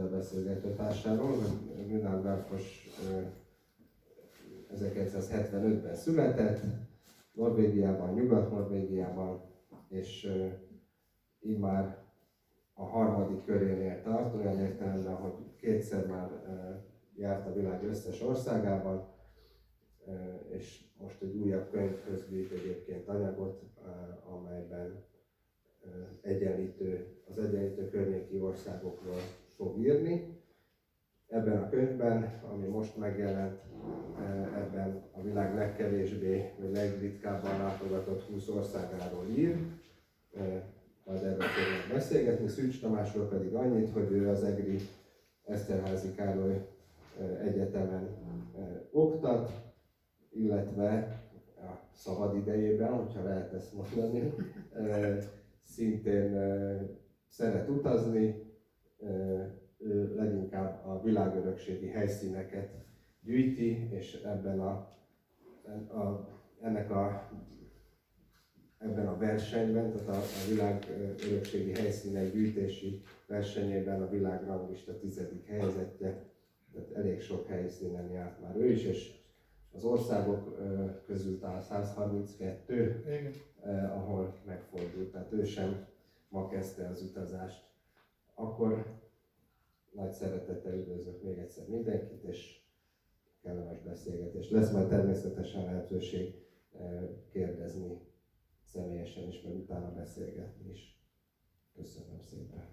illetve a beszélgető társáról. Gunnar Garfors 1975-ben született, Norvégiában, Nyugat-Norvégiában, és immár a harmadik körénél tart, olyan értelemben, hogy kétszer már járt a világ összes országában, és most egy újabb könyv közlít egyébként anyagot, amelyben az egyenlítő környéki országokról fog írni. Ebben a könyvben, ami most megjelent, ebben a világ legkevésbé, vagy legritkábban látogatott 20 országáról ír. Majd erről fogunk beszélgetni. Szűcs Tamásról pedig annyit, hogy ő az egri Eszterházy Károly Egyetemen oktat, illetve a szabad idejében, hogyha lehet ezt mondani, szintén szeret utazni, ő leginkább a világörökségi helyszíneket gyűjti, és ebben a versenyben, tehát a világörökségi helyszínek gyűjtési versenyében a világranglista 10. helyezettje, tehát elég sok helyszínen járt már ő is, és az országok közül talán 132, ahol megfordult, tehát ő sem ma kezdte az utazást. Akkor nagy szeretettel üdvözlök még egyszer mindenkit, és kellemes beszélgetés. Lesz majd természetesen lehetőség kérdezni személyesen is, mert utána beszélgetni is. Köszönöm szépen.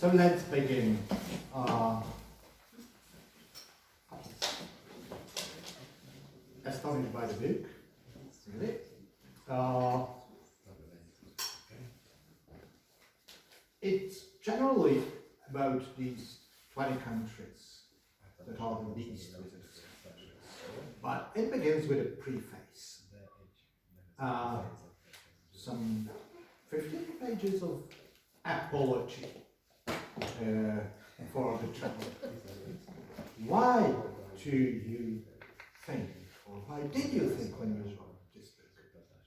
So let's begin. Astonished by the book, really. It's generally about these 20 countries that are the least visited. But it begins with a preface. Some 15 pages of apology for the traveler. Why do you think, or why did you think when you wrote this book,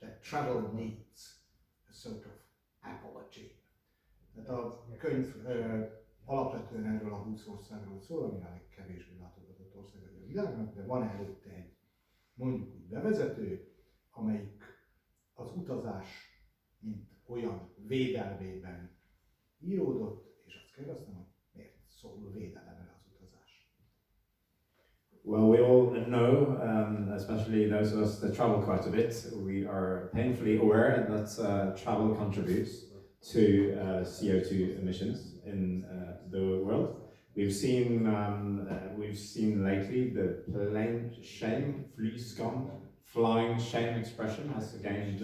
that travel needs a sort of apology? Tehát a könyv alapvetően erről a 20 országról szól, ami a legkevésbé látogatott ország a világnak, de van előtte egy mondjuk úgy bevezető, amelyik az utazás mint olyan védelmében íródott, és azt kérdeztem, hogy miért szól védelemre az utazás. Well, we all know, especially those of us that travel quite a bit, we are painfully aware that travel contributes to CO2 emissions in the world. We've seen lately the plain shame, flying shame expression has gained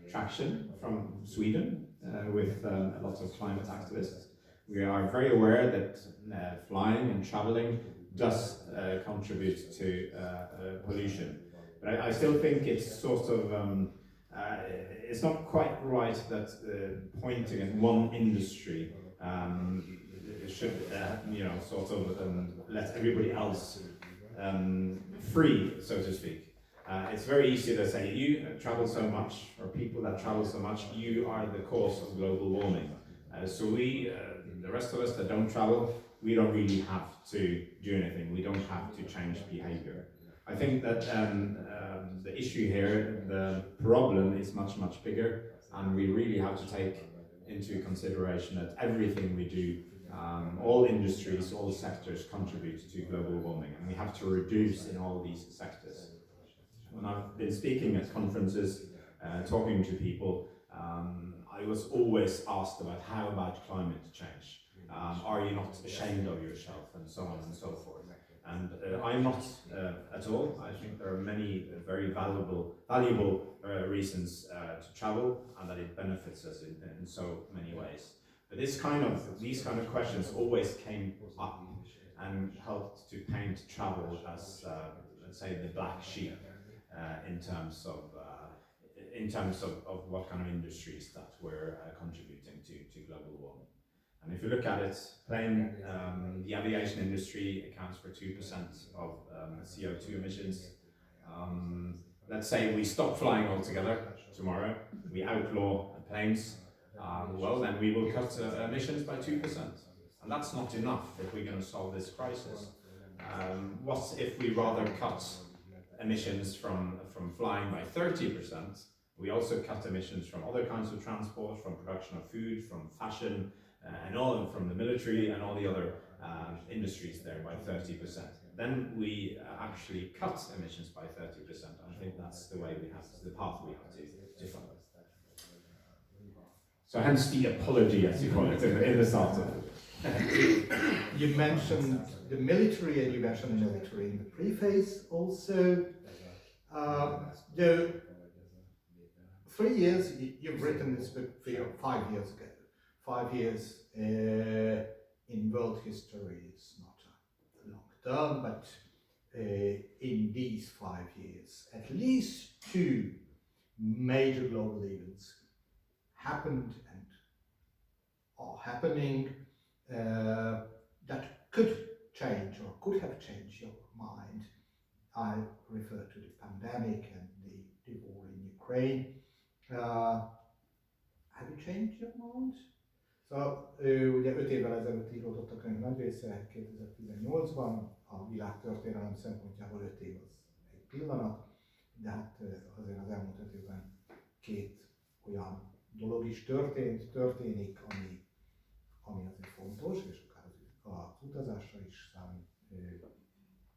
traction from Sweden with lots of climate activists. We are very aware that flying and traveling does contribute to pollution. But I still think it's sort of it's not quite right that pointing at one industry should, sort of let everybody else free, so to speak. It's very easy to say, you travel so much, or people that travel so much, you are the cause of global warming. So we, the rest of us that don't travel, we don't really have to do anything. We don't have to change behavior. I think that the issue here, the problem is much, much bigger, and we really have to take into consideration that everything we do, all industries, all sectors contribute to global warming, and we have to reduce in all these sectors. When I've been speaking at conferences, talking to people, I was always asked about how about climate change? Are you not ashamed of yourself, and so on and so forth? And I'm not at all. I think there are many very valuable reasons to travel, and that it benefits us in so many ways. But But these kind of questions always came up and helped to paint travel as, let's say, the black sheep in terms of what kind of industries that were contributing to global warming. And if you look at it, the aviation industry accounts for 2% of CO2 emissions. Let's say we stop flying altogether tomorrow, we outlaw planes, well then we will cut emissions by 2%. And that's not enough if we're going to solve this crisis. What if we rather cut emissions from flying by 30%? We also cut emissions from other kinds of transport, from production of food, from fashion, and from the military and all the other industries there by 30%. Then we actually cut emissions by 30%. I think that's the way we have, the path we have to follow. So hence the apology, as you call it, in the start of it. You mentioned the military, and you mentioned the military in the preface also. The 3 years, you've written this book 5 years ago. 5 years in world history is not a long term, but in these 5 years, at least 2 major global events happened and are happening that could change or could have changed your mind. I refer to the pandemic and the war in Ukraine. Have you changed your mind? Szóval ugye 5 évvel ezelőtt íródott a könyv nagy része, 2018-ban, a világtörténelem szempontjából 5 év az egy pillanat, de hát azért az elmúlt 5 évben 2 olyan dolog is történik, ami azért fontos, és akár az utazásra is számít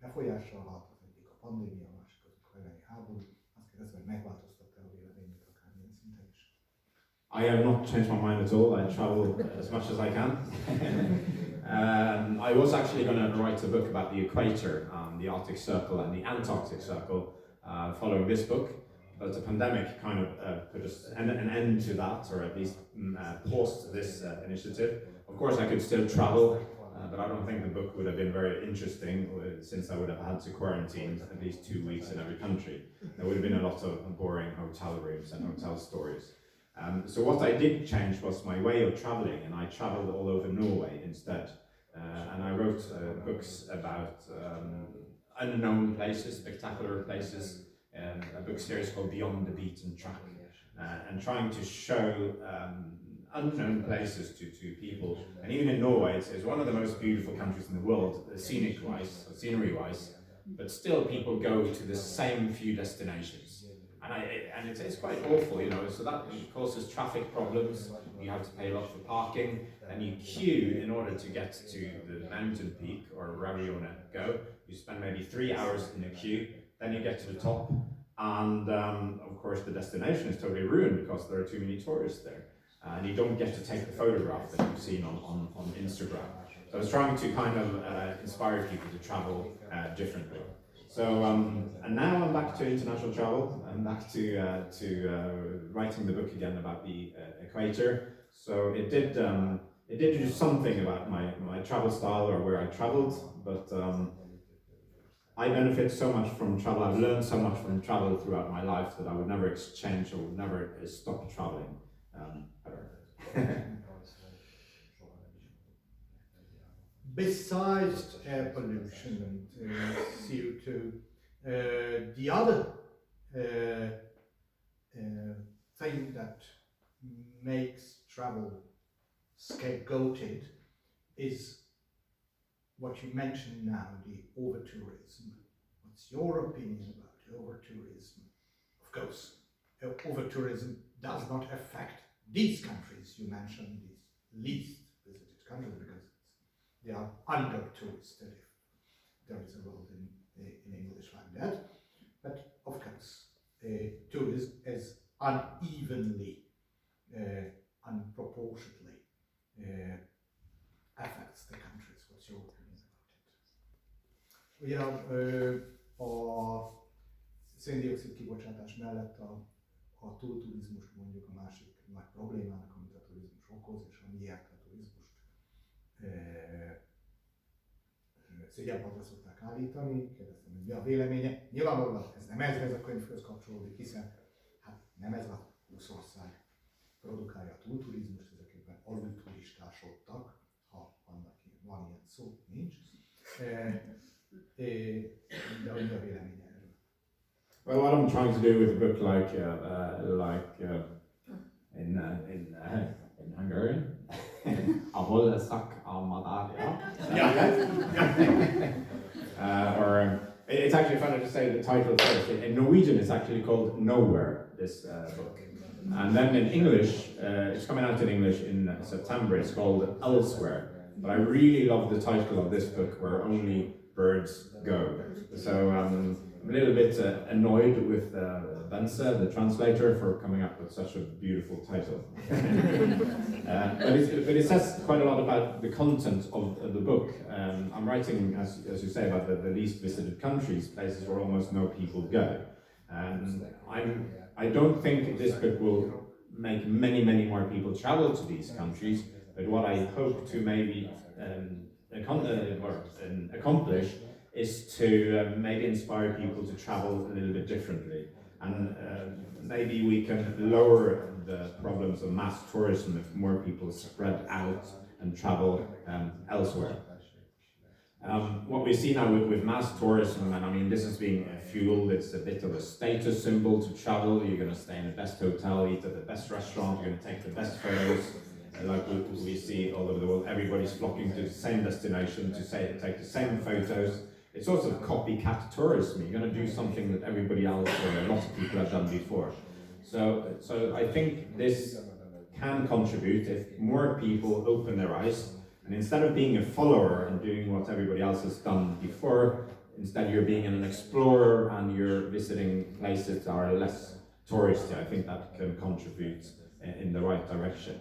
befolyással hat, az egyik a pandémia, a másik az ukrajnai háború. Azt kérdezve, hogy megváltoztatta a véleményét akármilyen szinten is. I have not changed my mind at all. I travel as much as I can. I was actually going to write a book about the equator, the Arctic Circle and the Antarctic Circle, following this book. But the pandemic kind of put an end to that, or at least paused this initiative. Of course, I could still travel, but I don't think the book would have been very interesting since I would have had to quarantine at least 2 weeks in every country. There would have been a lot of boring hotel rooms and hotel stories. So what I did change was my way of traveling, and I traveled all over Norway instead. And I wrote books about unknown places, spectacular places, a book series called Beyond the Beaten Track, and trying to show unknown places to people. And even in Norway, it's one of the most beautiful countries in the world, scenic-wise, scenery-wise, but still people go to the same few destinations. And it's quite awful, you know, so that causes traffic problems. You have to pay a lot for parking, and you queue in order to get to the mountain peak or wherever you want to go. You spend maybe 3 hours in the queue, then you get to the top, and of course the destination is totally ruined because there are too many tourists there, and you don't get to take the photograph that you've seen on Instagram. So I was trying to kind of inspire people to travel differently. So and now I'm back to international travel. I'm back to writing the book again about the equator. So it did do something about my travel style or where I traveled, but I benefit so much from travel. I've learned so much from travel throughout my life that I would never exchange or would never stop traveling ever. Besides air pollution and CO2, the other thing that makes travel scapegoated is what you mentioned now, the over-tourism. What's your opinion about over-tourism? Of course, over-tourism does not affect these countries you mentioned, these least visited countries, because they are under-touristed, if there is a word in English like that. But of course, tourism is unevenly, unproportionately affects the countries. What's your opinion about it? Ugye a szén-dioxid kibocsátás mellett a túlturizmus mondjuk a másik nagy problémának, amit a turizmus okoz, és amiért a turizmus szégyenpadra szokták állítani, kérdeztem, hogy mi a véleménye. Nyilvánvalóan ez nem ez a könyvhöz kapcsolódik, hiszen hát nem ez a 20 ország produkálja a túlturizmust, ezekben alulturistásodtak, ha van ilyen szó, nincs. De hogy mi a véleménye erről? Well, what I'm trying to do with the book, in Hungarian, Ahol, csak, madár, it's actually funny to say the title first. In Norwegian, it's actually called Nowhere, this book. And then in English, it's coming out in English in September, it's called Elsewhere. But I really love the title of this book, Where Only Birds Go. So I'm a little bit annoyed with Bence, the translator, for coming up with such a beautiful title. But it says quite a lot about the content of the book. I'm writing, as you say, about the least visited countries, places where almost no people go. I don't think this book will make many more people travel to these countries, but what I hope to maybe accomplish is to maybe inspire people to travel a little bit differently. And maybe we can lower the problems of mass tourism if more people spread out and travel elsewhere. What we see now with mass tourism, and I mean this is being fueled, it's a bit of a status symbol to travel. You're going to stay in the best hotel, eat at the best restaurant, you're going to take the best photos. Like we see all over the world, everybody's flocking to the same destination to take the same photos. It's also copycat tourism. You're going to do something that everybody else or a lot of people have done before. So I think this can contribute if more people open their eyes, and instead of being a follower and doing what everybody else has done before, instead you're being an explorer and you're visiting places that are less touristy. I think that can contribute in the right direction.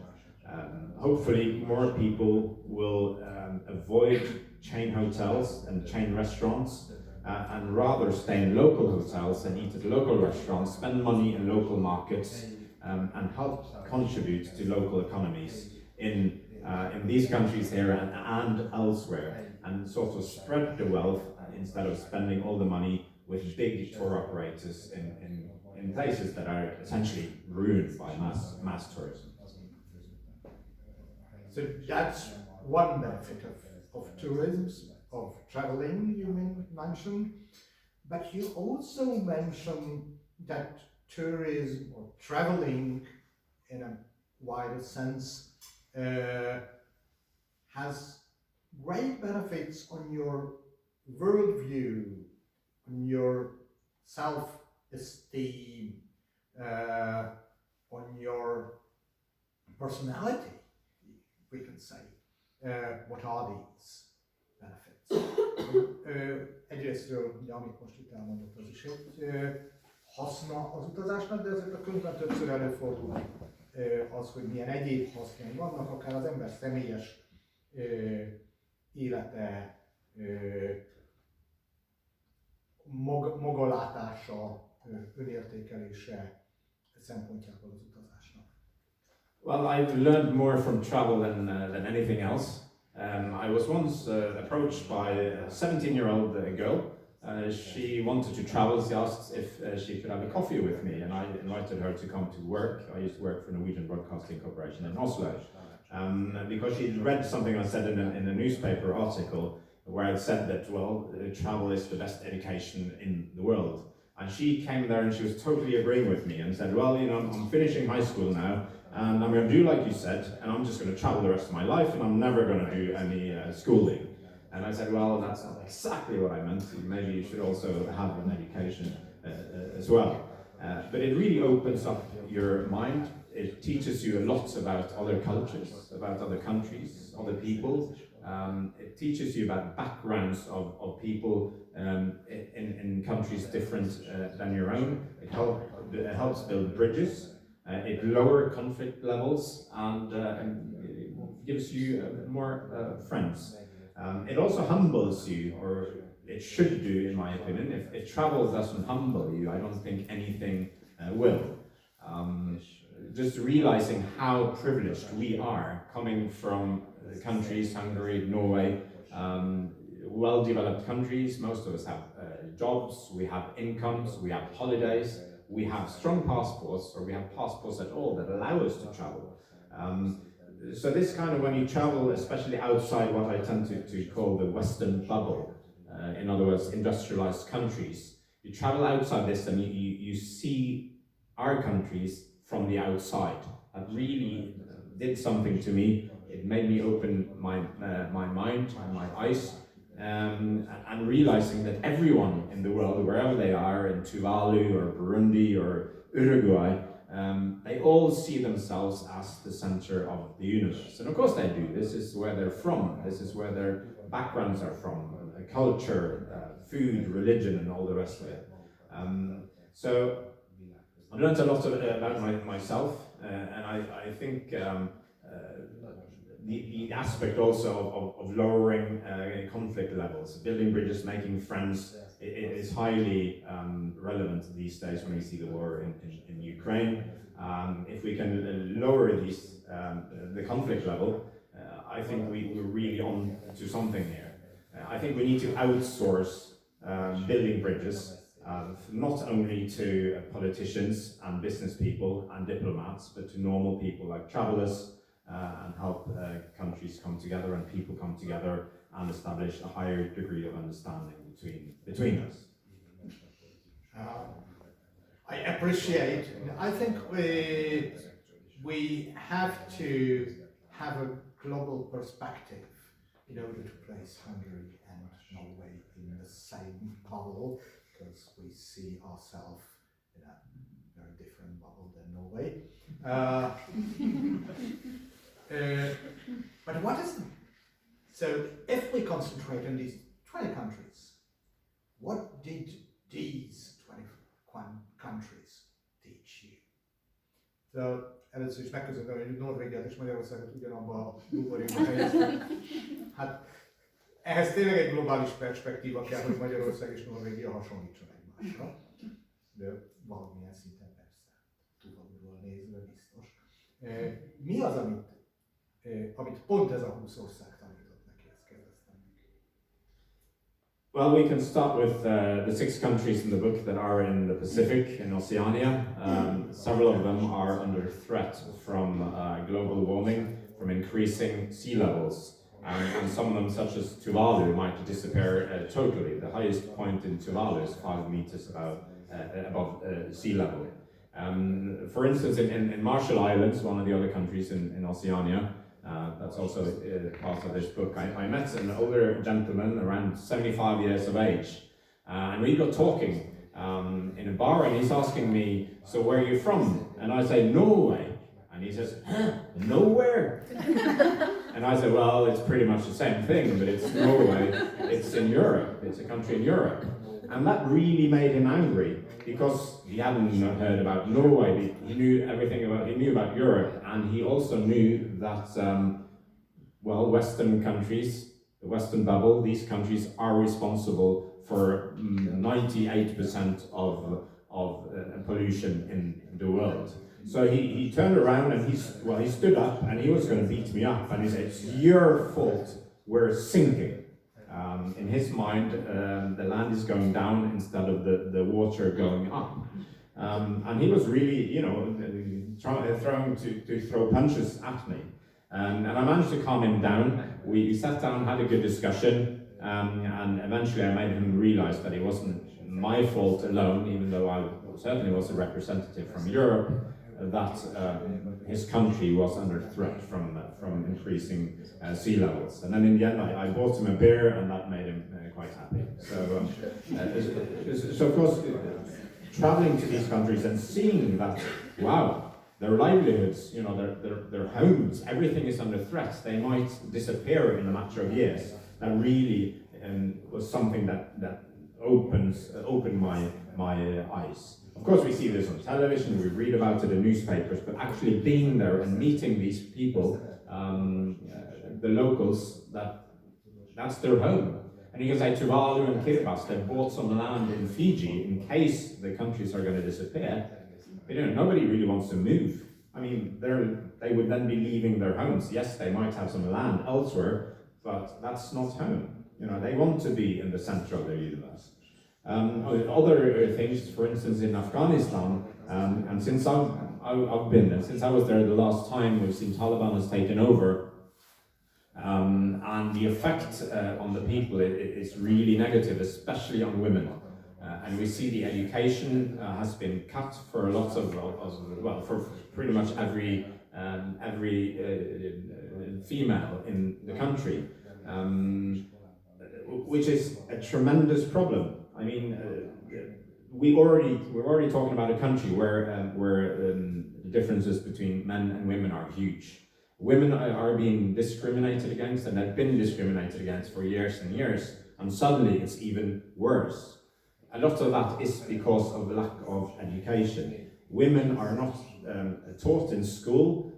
Hopefully more people will avoid chain hotels and chain restaurants and rather stay in local hotels and eat at local restaurants, spend money in local markets and help contribute to local economies in these countries here and elsewhere, and sort of spread the wealth instead of spending all the money with big tour operators in places that are essentially ruined by mass tourism. So that's one benefit of tourism, of traveling, you mentioned, but you also mentioned that tourism or traveling in a wider sense has great benefits on your worldview, on your self-esteem, on your personality, we can say. What are these benefits? Egyrésztről, ugye, amit most itt elmondott, az is egy haszna az utazásnak, de azért a könyvben többször előfordul az, hogy milyen egyéb hasznai vannak, akár az ember személyes élete, magalátása, önértékelése szempontjából az utazásnak. Well, I've learned more from travel than anything else. I was once approached by a 17-year-old girl. She wanted to travel. She asked if she could have a coffee with me, and I invited her to come to work. I used to work for Norwegian Broadcasting Corporation in Oslo, because she read something I said in a newspaper article where I said that, well, travel is the best education in the world. And she came there and she was totally agreeing with me and said, well, you know, I'm finishing high school now, and I'm going to do like you said, and I'm just going to travel the rest of my life, and I'm never going to do any schooling. And I said, well, that's not exactly what I meant. Maybe you should also have an education as well. But it really opens up your mind. It teaches you a lot about other cultures, about other countries, other people. It teaches you about backgrounds of people in countries different than your own. It helps build bridges. It lowers conflict levels and it gives you more friends. It also humbles you, or it should do, in my opinion. If travel doesn't humble you, I don't think anything will. Just realizing how privileged we are, coming from countries, Hungary, Norway, well-developed countries. Most of us have jobs, we have incomes, we have holidays, we have strong passports, or we have passports at all that allow us to travel. So this kind of, when you travel, especially outside what I tend to call the Western bubble, in other words, industrialized countries, you travel outside this and you see our countries from the outside. That really did something to me. It made me open my mind and my eyes, and realizing that everyone in the world, wherever they are, in Tuvalu or Burundi or Uruguay, they all see themselves as the center of the universe. And of course they do. This is where they're from. This is where their backgrounds are from, culture, food, religion, and all the rest of it. So I learned a lot about myself, and I think the aspect also of lowering conflict levels, building bridges, making friends, is highly relevant these days when we see the war in Ukraine. If we can lower the conflict level, I think we're really on to something here. I think we need to outsource building bridges, not only to politicians and business people and diplomats, but to normal people like travelers, and help countries come together and people come together and establish a higher degree of understanding between us. I appreciate. I think we have to have a global perspective in order to place Hungary and Norway in the same bubble, because we see ourselves in a very different bubble than Norway. But what is so if we concentrate on these 20 countries, what did these 21 countries teach you? So először is megköszönöm, hogy Norvégiát és Magyarországot ugyanabban a buborékban helyeztem. Hát ehhez tényleg egy globális perspektíva kell, hogy Magyarország és Norvégia hasonlítson egymásra. De valamilyen szinten persze, túlról nézve biztos. Mi az, amit pont ez a 20 ország tanított neki, ezt kérdeztem meg. Well, we can start with the 6 countries in the book that are in the Pacific, in Oceania. Several of them are under threat from global warming, from increasing sea levels. And some of them, such as Tuvalu, might disappear totally. The highest point in Tuvalu is 5 meters above sea level. For instance, in Marshall Islands, one of the other countries in Oceania, that's also part of this book, I met an older gentleman around 75 years of age, and we got talking in a bar, and he's asking me, so where are you from? And I say, Norway. And he says, huh, nowhere? And I said, well, it's pretty much the same thing, but it's Norway, it's in Europe, it's a country in Europe. And that really made him angry, because he hadn't heard about Norway, he knew everything he knew about Europe, and he also knew that, Western countries, the Western bubble, these countries are responsible for 98% of pollution in the world. So he turned around and he stood up and he was going to beat me up, and he said, it's your fault, we're sinking. In his mind, the land is going down instead of the water going up. And he was really, trying to throw punches at me. And I managed to calm him down. We sat down, had a good discussion, and eventually I made him realize that it wasn't my fault alone, even though I certainly was a representative from Europe, that his country was under threat from increasing sea levels. And then in the end, I bought him a beer, and that made him quite happy. So of course, traveling to these countries and seeing that, wow, their livelihoods, their homes, everything is under threat. They might disappear in a matter of years. That really was something that opened my eyes. Of course, we see this on television, we read about it in newspapers, but actually being there and meeting these people, the locals, that's their home. And you can say Tuvalu and Kiribati, they've bought some land in Fiji in case the countries are going to disappear. But nobody really wants to move. I mean, they would then be leaving their homes. Yes, they might have some land elsewhere, but that's not home. You know, they want to be in the center of their universe. Other things, for instance, in Afghanistan, and since I've been there, since I was there the last time, we've seen Taliban has taken over, and the effect on the people is really negative, especially on women. And we see the education has been cut for a lot of well, for pretty much every female in the country, which is a tremendous problem. I mean, we're already talking about a country where the differences between men and women are huge. Women are being discriminated against, and have been discriminated against for years and years, and suddenly it's even worse. A lot of that is because of the lack of education. Women are not taught in school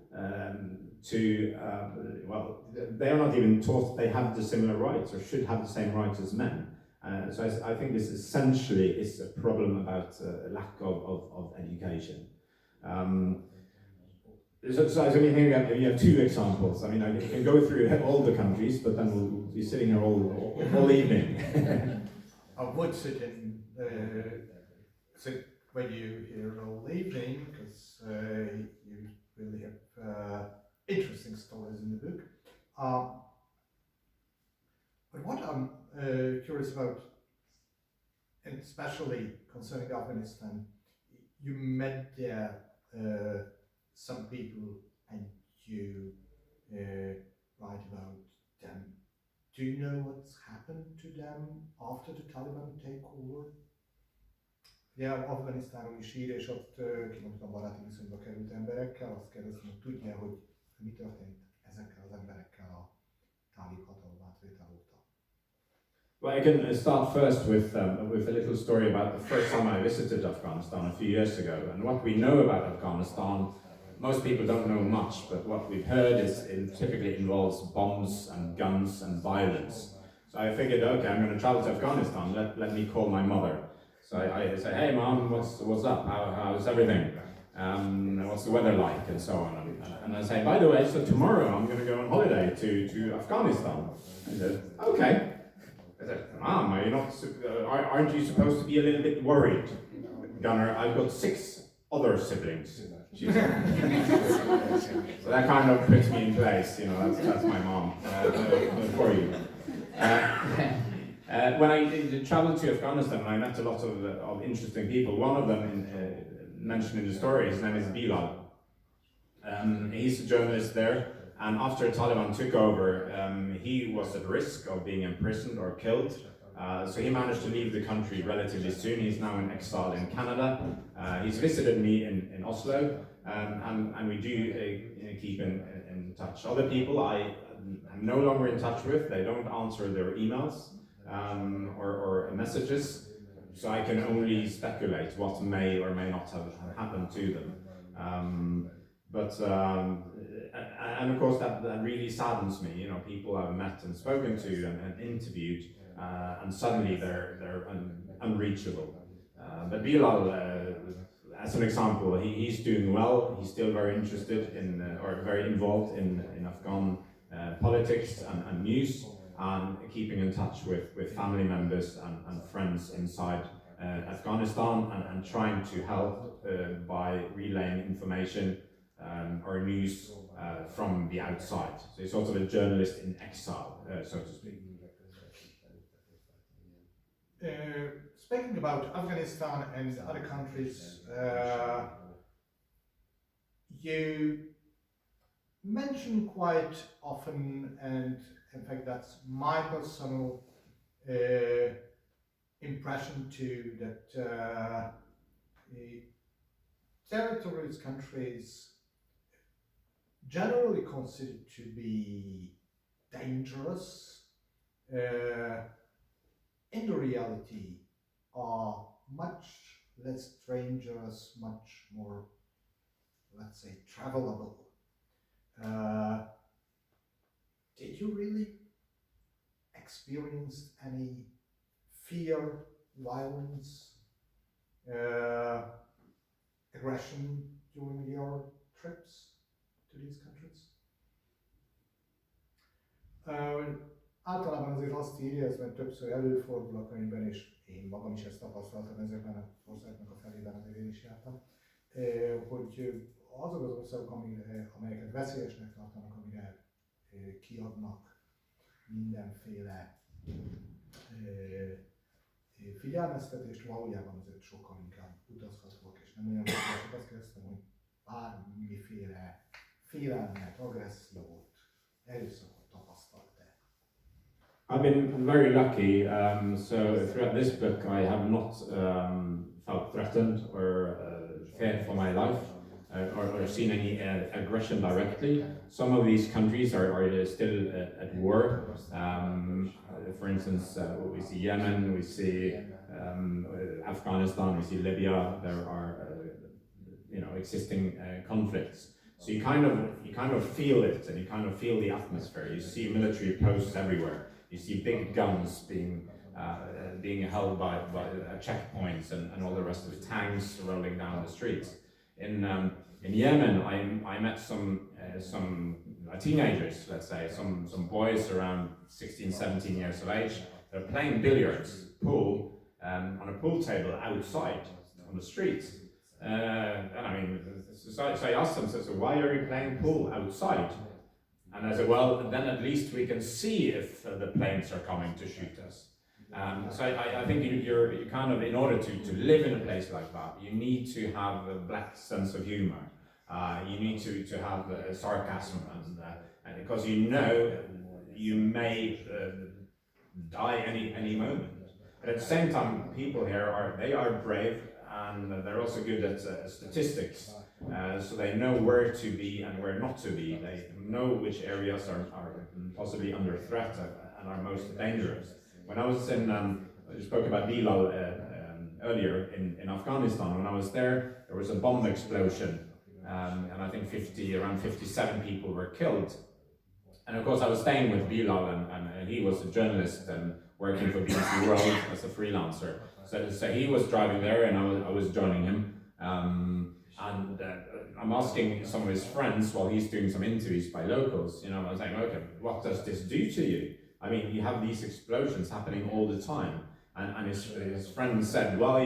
well, they are not even taught they have the similar rights or should have the same rights as men. So I think this essentially is a problem about lack of education. So I think you have two examples. I mean, I can go through all the countries, but then we'll be sitting here all evening. I would sit when you hear all evening, because you really have interesting stories in the book. But what I'm curious about, and especially concerning Afghanistan, you met there some people and you write about them. Do you know what's happened to them after the Taliban take over? Ugye Afganisztánról is ír, és ott kimondottan baráti viszonyba került emberekkel, azt kérdeztem, hogy tudja, hogy mi történt ezekkel az emberekkel a tálib hatalom átvétel óta. Well, I can start first with a little story about the first time I visited Afghanistan a few years ago. And what we know about Afghanistan, most people don't know much, but what we've heard is it typically involves bombs and guns and violence. So I figured, okay, I'm going to travel to Afghanistan, let me call my mother. So I say, hey mom, what's up? How's everything? What's the weather like? And so on. And I say, by the way, so tomorrow I'm going to go on holiday to Afghanistan. I said, okay. I said, Mom, aren't you supposed to be a little bit worried? Gunnar, I've got 6 other siblings, she said. So that kind of puts me in place, you know, that's my mom for you. When I traveled to Afghanistan, I met a lot of interesting people. One of them mentioned in the story, his name is Bilal. He's a journalist there. And after Taliban took over, he was at risk of being imprisoned or killed. So he managed to leave the country relatively soon. He's now in exile in Canada. He's visited me in Oslo, and we do keep in touch. Other people I am no longer in touch with. They don't answer their emails or messages, so I can only speculate what may or may not have happened to them. And of course that really saddens me. You know, people I've met and spoken to and interviewed, and suddenly they're unreachable. But Bilal, as an example, he's doing well. He's still very interested in or very involved in Afghan politics and news, and keeping in touch with family members and friends inside Afghanistan, and trying to help by relaying information or news from the outside. So he's sort of a journalist in exile, so to speak. Speaking about Afghanistan and other countries, you mention quite often, and in fact that's my personal impression too, that territories, countries generally considered to be dangerous, in the reality are much less dangerous, much more, let's say, travelable. Did you really experience any fear, violence, aggression during your trips to these countries? általában azért azt írja, ez mert többször előfordul a könyvben, és én magam is ezt tapasztaltam ezekben az országoknak a felében, azért én is jártam, hogy azok az országok, amelyeket veszélyesnek tartanak, amire kiadnak mindenféle figyelmeztetést, valójában azért sokkal inkább utazhatóak, és nem olyan sokat azt kérdeztem, hogy bármiféle félelmet, agressziót, erőszakot tapasztalt-e? I've been very lucky, so throughout this book I have not felt threatened or feared for my life or seen any aggression directly. Some of these countries are still at war. For instance, we see Yemen, we see Afghanistan, we see Libya. There are existing conflicts. So you kind of feel it, and you kind of feel the atmosphere. You see military posts everywhere. You see big guns being held by checkpoints and all the rest of the tanks rolling down the streets. In Yemen, I met some teenagers, let's say, some boys around 16, 17 years of age. They're playing billiards, pool, on a pool table outside on the street. And I mean, so I asked them, so why are you playing pool outside? And I said, well, then at least we can see if the planes are coming to shoot us. So I think you kind of, in order to live in a place like that, you need to have a black sense of humor. You need to have sarcasm, and because you know you may die any moment. But at the same time, people here are brave, and they're also good at statistics. So they know where to be and where not to be. They know which areas are possibly under threat and are most dangerous. When I was in, I spoke about Bilal earlier in Afghanistan. When I was there was a bomb explosion, and I think around 57 people were killed. And of course, I was staying with Bilal, and he was a journalist and working for BBC World as a freelancer. So he was driving there, and I was joining him. And I'm asking some of his friends while he's doing some interviews by locals. I was saying, okay, what does this do to you? I mean, you have these explosions happening all the time. And his friend said, well,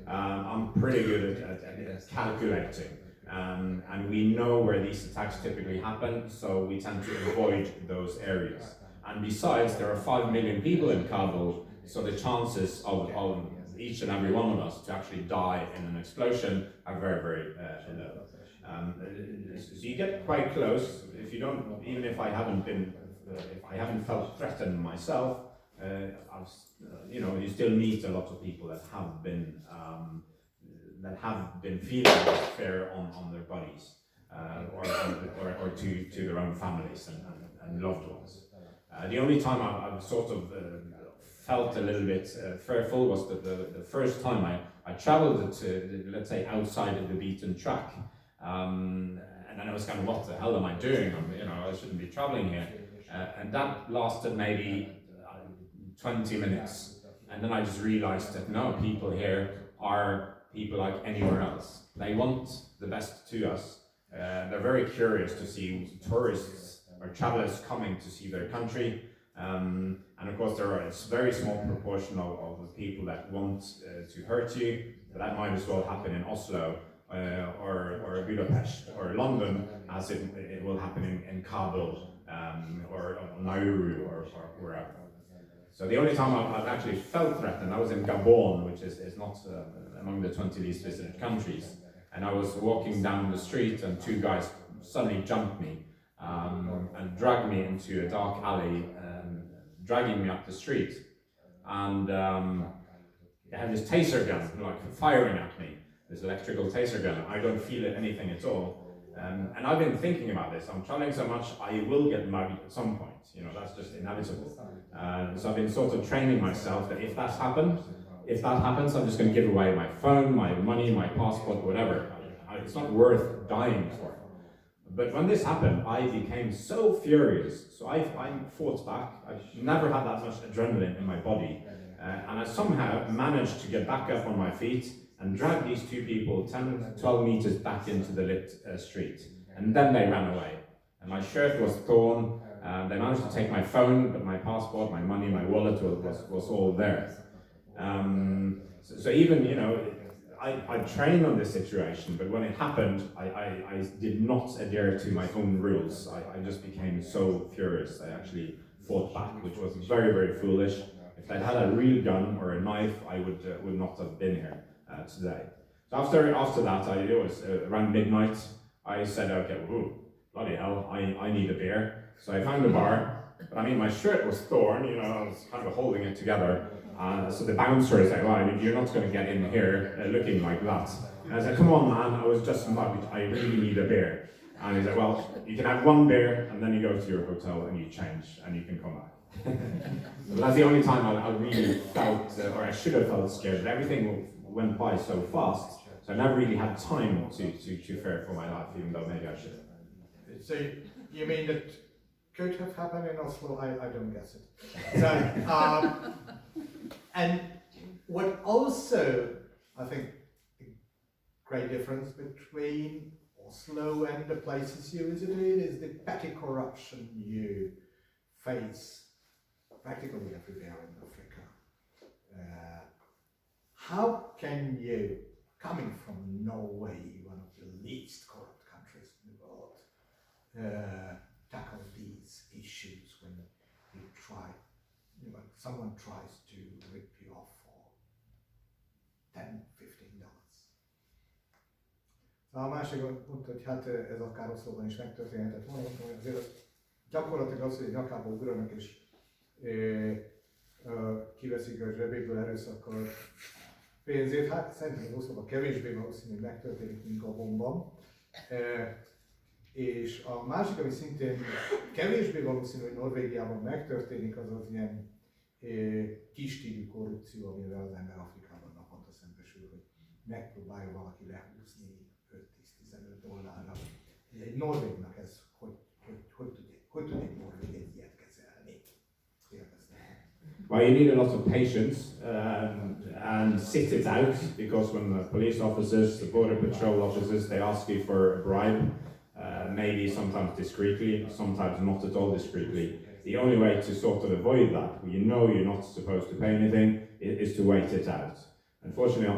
I'm pretty good at calculating. And we know where these attacks typically happen, so we tend to avoid those areas. And besides, there are 5 million people in Kabul, so the chances of each and every one of us to actually die in an explosion are very, very low. So you get quite close. If you don't, even if I haven't felt threatened myself, you still meet a lot of people that have been feeling fear on their bodies, or to their own families and loved ones. The only time I've sort of felt a little bit fearful was the first time I traveled to, let's say, outside of the beaten track. And then I was kind of, what the hell am I doing? I shouldn't be traveling here. And that lasted maybe 20 minutes. And then I just realized that no, people here are people like anywhere else. They want the best to us. They're very curious to see tourists or travelers coming to see their country. And of course, there are a very small proportion of people that want to hurt you. But that might as well happen in Oslo or Budapest or London as it will happen in Kabul or Nauru or wherever. So the only time I've actually felt threatened, I was in Gabon, which is not among the 20 least visited countries. And I was walking down the street and 2 guys suddenly jumped me and dragged me into a dark alley, dragging me up the street. And they had this taser gun, like firing at me, this electrical taser gun. I don't feel anything at all. And I've been thinking about this. I'm traveling so much, I will get mugged at some point. That's just inevitable. So I've been sort of training myself that if that happens, I'm just going to give away my phone, my money, my passport, whatever. It's not worth dying for. But when this happened, I became so furious. So I fought back. I've never had that much adrenaline in my body. And I somehow managed to get back up on my feet and drag these 2 people 10, 12 meters back into the lit street. And then they ran away. And my shirt was torn, They managed to take my phone, but my passport, my money, my wallet was all there. So even, you know, I trained on this situation, but when it happened, I did not adhere to my own rules. I just became so furious. I actually fought back, which was very, very foolish. If I'd had a real gun or a knife, I would not have been here today. So after that, it was around midnight, I said, okay, whoa, bloody hell, I need a beer. So I found a bar, but I mean, my shirt was torn, you know, I was kind of holding it together. So the bouncer is like, well, you're not going to get in here looking like that. And I said, come on, man, I was just mugged, I really need a beer. And he's like, well, you can have one beer, and then you go to your hotel and you change, and you can come back. But that's the only time I really felt, or I should have felt scared, but everything went by so fast, so I never really had time to fear for my life, even though maybe I should have. So you mean that could have happened in Oslo? I don't guess it. So, and what also, I think, the great difference between Oslo and the places you visited is the petty corruption you face practically everywhere in Africa. How can you, coming from Norway, one of the least corrupt countries in the world, tackle these issues when you try, you know, someone tries to rip you off for $10, $15? A másik mondta, hogy hát ez akár Oszlóban is megtörténhetett volna, hogy azért gyakorlatilag az, hogy a nyakába ugranak és kiveszik a zsebéből erőszakkal pénzét, hát szerintem az Oszlóban kevésbé valószínű, hogy megtörténik, mint Gabonban. És a másik, ami szintén kevésbé valószínű, hogy Norvégiában megtörténik, az az ilyen kis-stílű korrupció, amivel az ember Afrikában naponta szembesül, hogy megpróbálja valaki lehúzni $5-10-15. Egy norvégnak ez, hogy tud egy norvég egy ilyet kezelni? Well, you need a lot of patience and sit it out, because when the police officers, the border patrol officers, they ask you for a bribe, maybe sometimes discreetly, sometimes not at all discreetly. The only way to sort of avoid that, when you know you're not supposed to pay anything, is to wait it out. Unfortunately,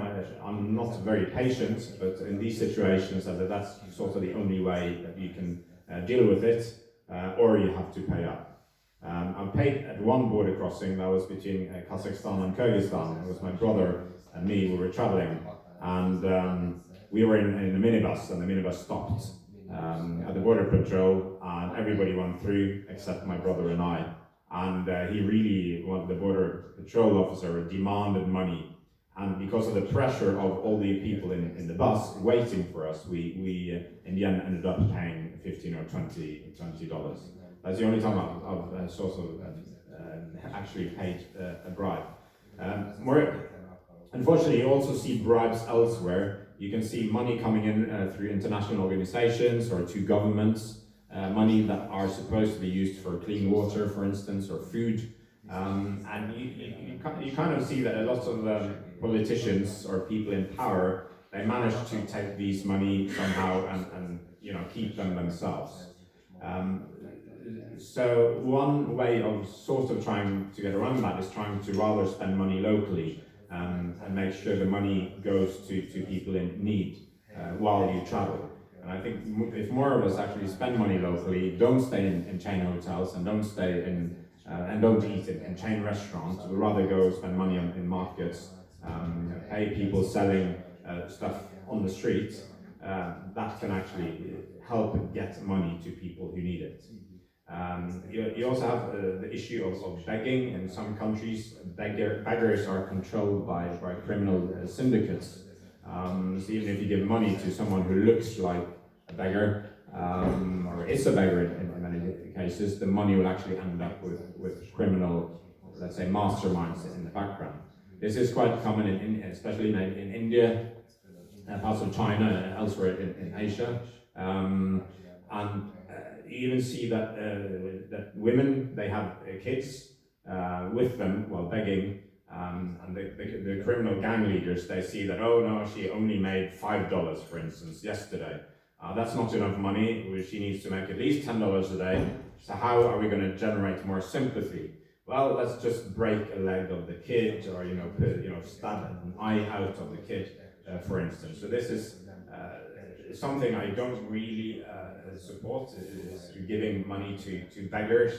I'm not very patient, but in these situations, that's sort of the only way that you can deal with it, or you have to pay up. I paid at one border crossing that was between Kazakhstan and Kyrgyzstan. It was my brother and me, we were traveling, and we were in a minibus, and the minibus stopped at the border patrol, and everybody went through except my brother and I. And he really, the border patrol officer, demanded money. And because of the pressure of all the people in the bus waiting for us, we in the end ended up paying $15 or $20. That's the only time I've sort of actually paid a bribe. Unfortunately, you also see bribes elsewhere. You can see money coming in through international organizations or to governments, money that are supposed to be used for clean water, for instance, or food. And you kind of see that a lot of politicians or people in power, they manage to take these money somehow and you know, keep them themselves. So one way of sort of trying to get around that is trying to rather spend money locally and make sure the money goes to people in need while you travel. And I think if more of us actually spend money locally, don't stay in chain hotels and don't stay in and don't eat in chain restaurants, we'd rather go spend money in markets, pay people selling stuff on the street, that can actually help get money to people who need it. You also have the issue of begging. In some countries, beggars are controlled by criminal syndicates. So even if you give money to someone who looks like a beggar, or is a beggar in many cases, the money will actually end up with criminal, let's say, masterminds in the background. This is quite common, especially in India, parts of China, and elsewhere in Asia. You even see that that women, they have kids with them while begging, and the criminal gang leaders, they see that, oh no, she only made $5, for instance, yesterday. That's not enough money. She needs to make at least $10 a day. So how are we going to generate more sympathy? Well, let's just break a leg of the kid, or stab an eye out of the kid, for instance. So this is something I don't really support, is giving money to beggars.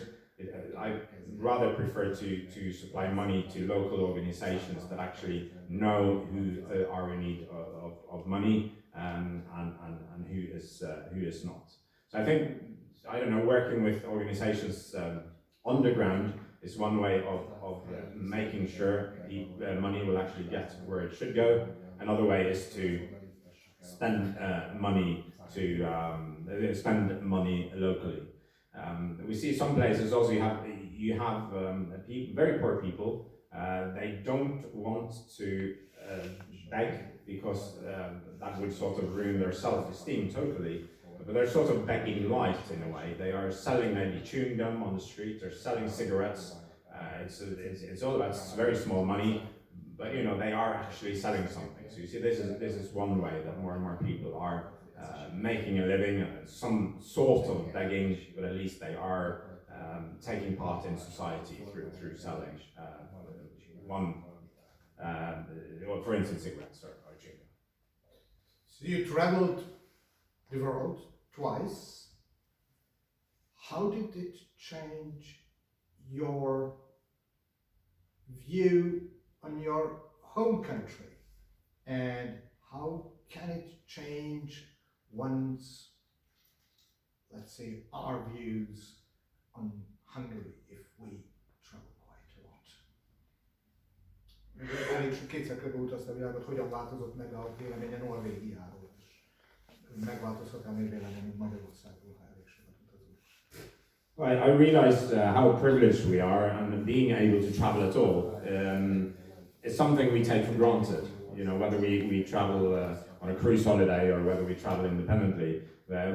I rather prefer to supply money to local organizations that actually know who are in need of money and who is not. So I think, I don't know, working with organizations underground is one way of making sure the money will actually get where it should go. Another way is to spend money locally. We see some places also you have very poor people. They don't want to beg because that would sort of ruin their self-esteem totally. But they're sort of begging light in a way. They are selling maybe chewing gum on the street. They're selling cigarettes. It's all about very small money, but they are actually selling something. So you see, this is one way that more and more people are making a living, some sort of begging, but at least they are taking part in society through selling for instance, cigarettes or chewing gum. So you traveled the world twice. How did it change your view on your home country, and how can it change one's, let's say, our views on Hungary if we travel quite a lot? Elég sok kétszer körbeutazta a világot, hogyan változott meg a véleménye Norvégiáról, és megváltozhat a véleményünk Magyarországról, ha elég sokat utazunk. Well, I realized how privileged we are, and being able to travel at all is something we take for granted. Whether we travel on a cruise holiday or whether we travel independently,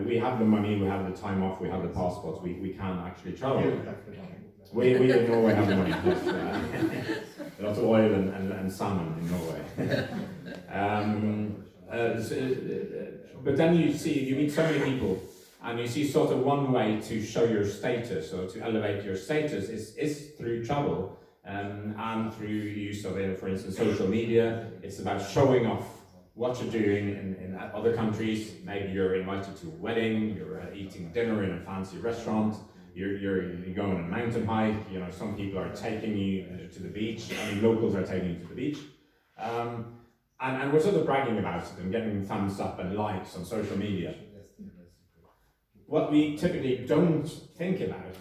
we have the money, we have the time off, we have the passports, we can actually travel. We in Norway have the money. A lot of oil and salmon in Norway. But then you meet so many people, and you see sort of one way to show your status or to elevate your status is through travel and through use of, for instance, social media. It's about showing off what you're doing in other countries. Maybe you're invited to a wedding, you're eating dinner in a fancy restaurant, you're going on a mountain hike. Some people are taking you to the beach. I mean, locals are taking you to the beach. And we're sort of bragging about it and getting thumbs up and likes on social media. What we typically don't think about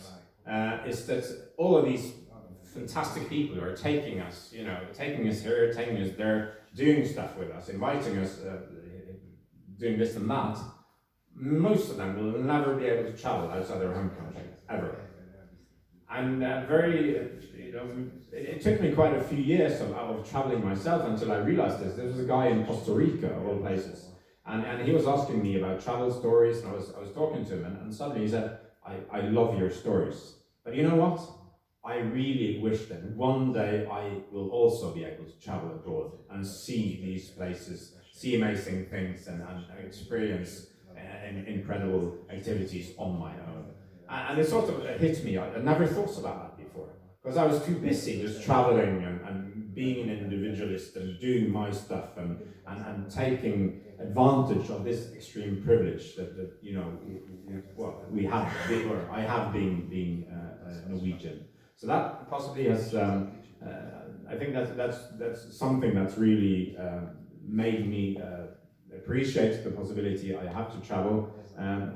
is that all of these fantastic people who are taking us here, taking us there, doing stuff with us, inviting us, doing this and that, most of them will never be able to travel outside their home country, ever. And it took me quite a few years of traveling myself until I realized this. There was a guy in Costa Rica, of all places, and he was asking me about travel stories, and I was talking to him, and suddenly he said, I love your stories, but you know what? I really wish that one day I will also be able to travel abroad and see these places, see amazing things, and experience incredible activities on my own. And it sort of hit me. I never thought about that before, because I was too busy just traveling and being an individualist and doing my stuff and taking advantage of this extreme privilege that I have being Norwegian. So that possibly has, I think that's something that's really made me appreciate the possibility I have to travel, and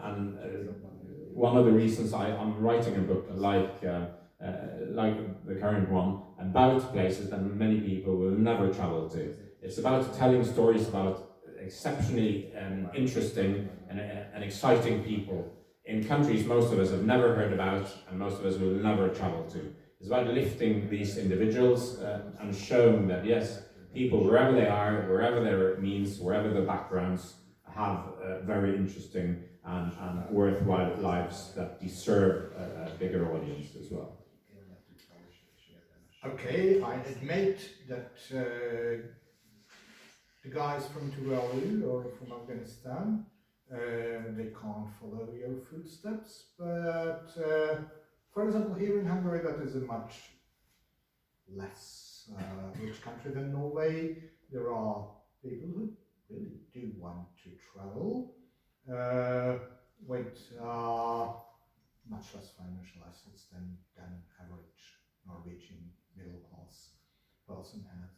one of the reasons I'm writing a book like the current one about places that many people will never travel to. It's about telling stories about exceptionally interesting and exciting people in countries most of us have never heard about and most of us will never travel to. It's about lifting these individuals and showing that yes, people wherever they are, wherever their means, wherever their backgrounds, have very interesting and worthwhile lives that deserve a bigger audience as well. Okay, I admit that the guys from Tuvalu or from Afghanistan They can't follow your footsteps, but for example, here in Hungary, that is a much less rich country than Norway. There are people who really do want to travel with much less financial assets than average Norwegian middle class person has.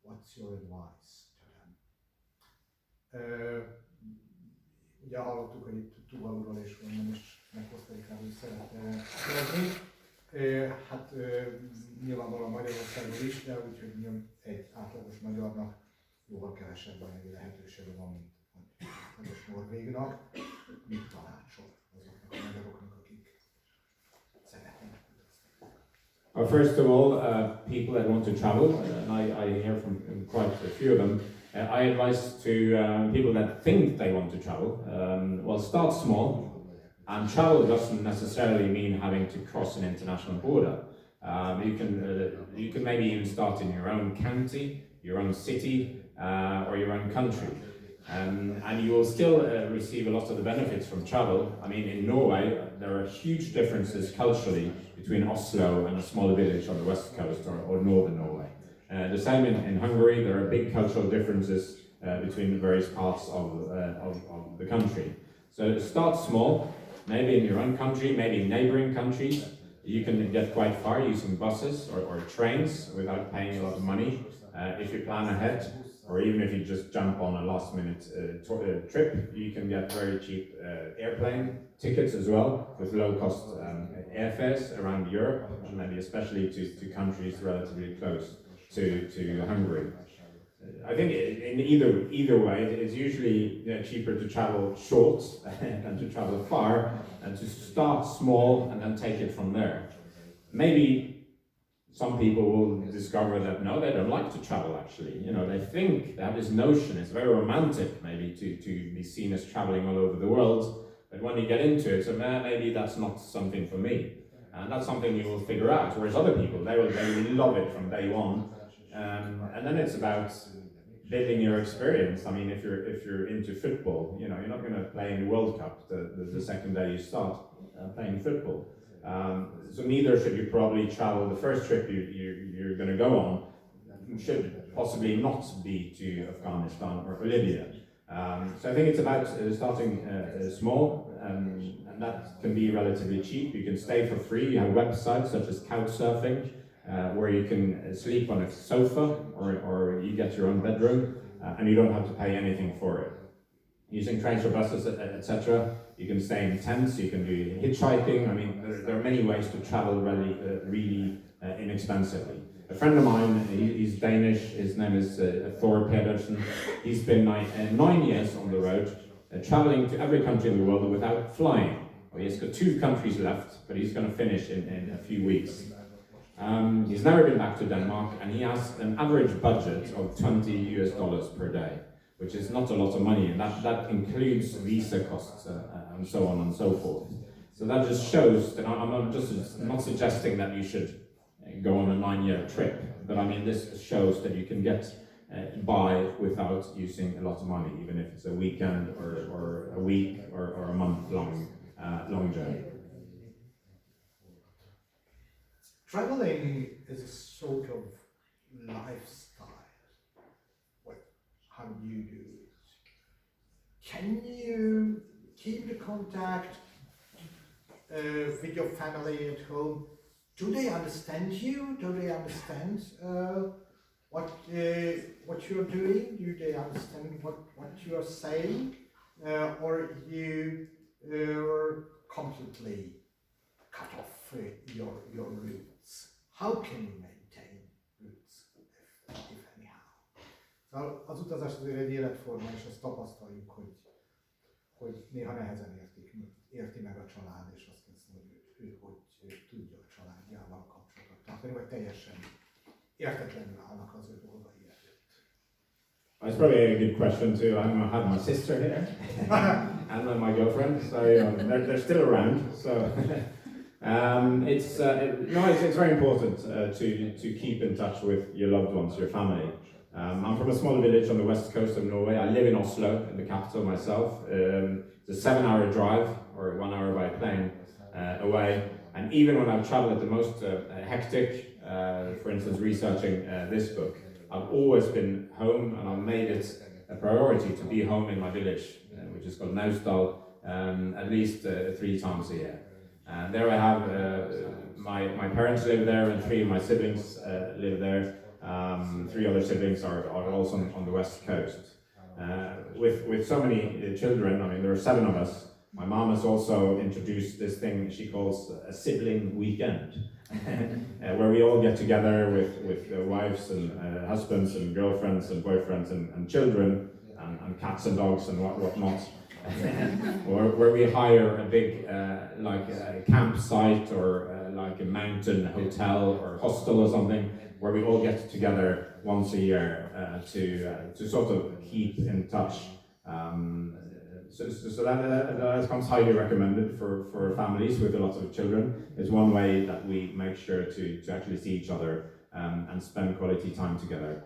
What's your advice to them? Ugye hallottuk, hogy itt Tuvaluról és onnan is meg-Kosztarikáról is szeretne kérdezni. Hát nyilvánvalóan Magyarországról is, de úgyhogy egy átlagos magyarnak jóval kevesebb anyagi lehetősége van, mint egy átlagos norvégnak. Mit tanácsol azoknak a magyaroknak, akik szeretnének utazni? First of all, people that want to travel, and I hear from quite a few of them, I advise to people that think they want to travel, well, start small. And travel doesn't necessarily mean having to cross an international border. You can maybe even start in your own county, your own city, or your own country. And you will still receive a lot of the benefits from travel. I mean, in Norway, there are huge differences culturally between Oslo and a small village on the west coast or northern Norway. The same in Hungary, there are big cultural differences between the various parts of the country. So start small, maybe in your own country, maybe in neighboring countries. You can get quite far using buses or trains without paying a lot of money. If you plan ahead, or even if you just jump on a last-minute trip, you can get very cheap airplane tickets as well, with low-cost airfares around Europe, and maybe especially to countries relatively close to Hungary. I think in either way, it's usually cheaper to travel short than to travel far, and to start small and then take it from there. Maybe some people will discover that no, they don't like to travel actually. You know, they think they have this notion, it's very romantic maybe to be seen as traveling all over the world, but when you get into it, so maybe that's not something for me. And that's something you will figure out, whereas other people, they will love it from day one. And then it's about building your experience. I mean, if you're into football, you know, you're not going to play in the World Cup the second day you start playing football. So neither should you probably travel. The first trip you're going to go on should possibly not be to Afghanistan or Libya. So I think it's about starting small, and that can be relatively cheap. You can stay for free. You have websites such as couchsurfing, where you can sleep on a sofa, or you get your own bedroom, and you don't have to pay anything for it. Using trains or buses, etc. You can stay in tents, you can do hitchhiking. I mean, there are many ways to travel really inexpensively. A friend of mine, he's Danish, his name is Thor Pedersen. He's been 9 years on the road, traveling to every country in the world without flying. Well, he's got 2 countries left, but he's going to finish in a few weeks. He's never been back to Denmark, and he has an average budget of $20 per day, which is not a lot of money, and that includes visa costs and so on and so forth. So that just shows that I'm not suggesting that you should go on a 9-year trip, but I mean this shows that you can get by without using a lot of money, even if it's a weekend or a week or a month long journey. Traveling is a sort of lifestyle. How do you do it? Can you keep the contact with your family at home? Do they understand you? Do they understand what you're doing? Do they understand what you're saying? Or you are completely cut off your roots? How can you maintain roots, if anyhow? Szóval az utazás azért egy életforma, és ezt tapasztaljuk, hogy néha nehezen érti meg a család, és azt hiszem, hogy ő hogy tudja a családjával kapcsolatot tartani, vagy teljesen értetlenül állnak az ő dolgai előtt. It's probably a good question too. I have my sister here and my girlfriend, so they're still around. So it's very important to keep in touch with your loved ones, your family. I'm from a small village on the west coast of Norway. I live in Oslo, in the capital myself. It's a 7-hour drive, or 1 hour by plane away. And even when I've traveled at the most hectic, for instance, researching this book, I've always been home, and I've made it a priority to be home in my village, which is called Naustdal, at least 3 times a year. And there I have my parents live there, and 3 of my siblings live there. 3 other siblings are also on the west coast. With so many children, I mean, there are 7 of us. My mom has also introduced this thing she calls a sibling weekend, where we all get together with wives and husbands and girlfriends and boyfriends and children and cats and dogs and whatnot. Or where we hire a big like a campsite or like a mountain hotel or hostel or something, where we all get together once a year to sort of keep in touch. So that comes highly recommended for families with a lot of children. It's one way that we make sure to actually see each other and spend quality time together,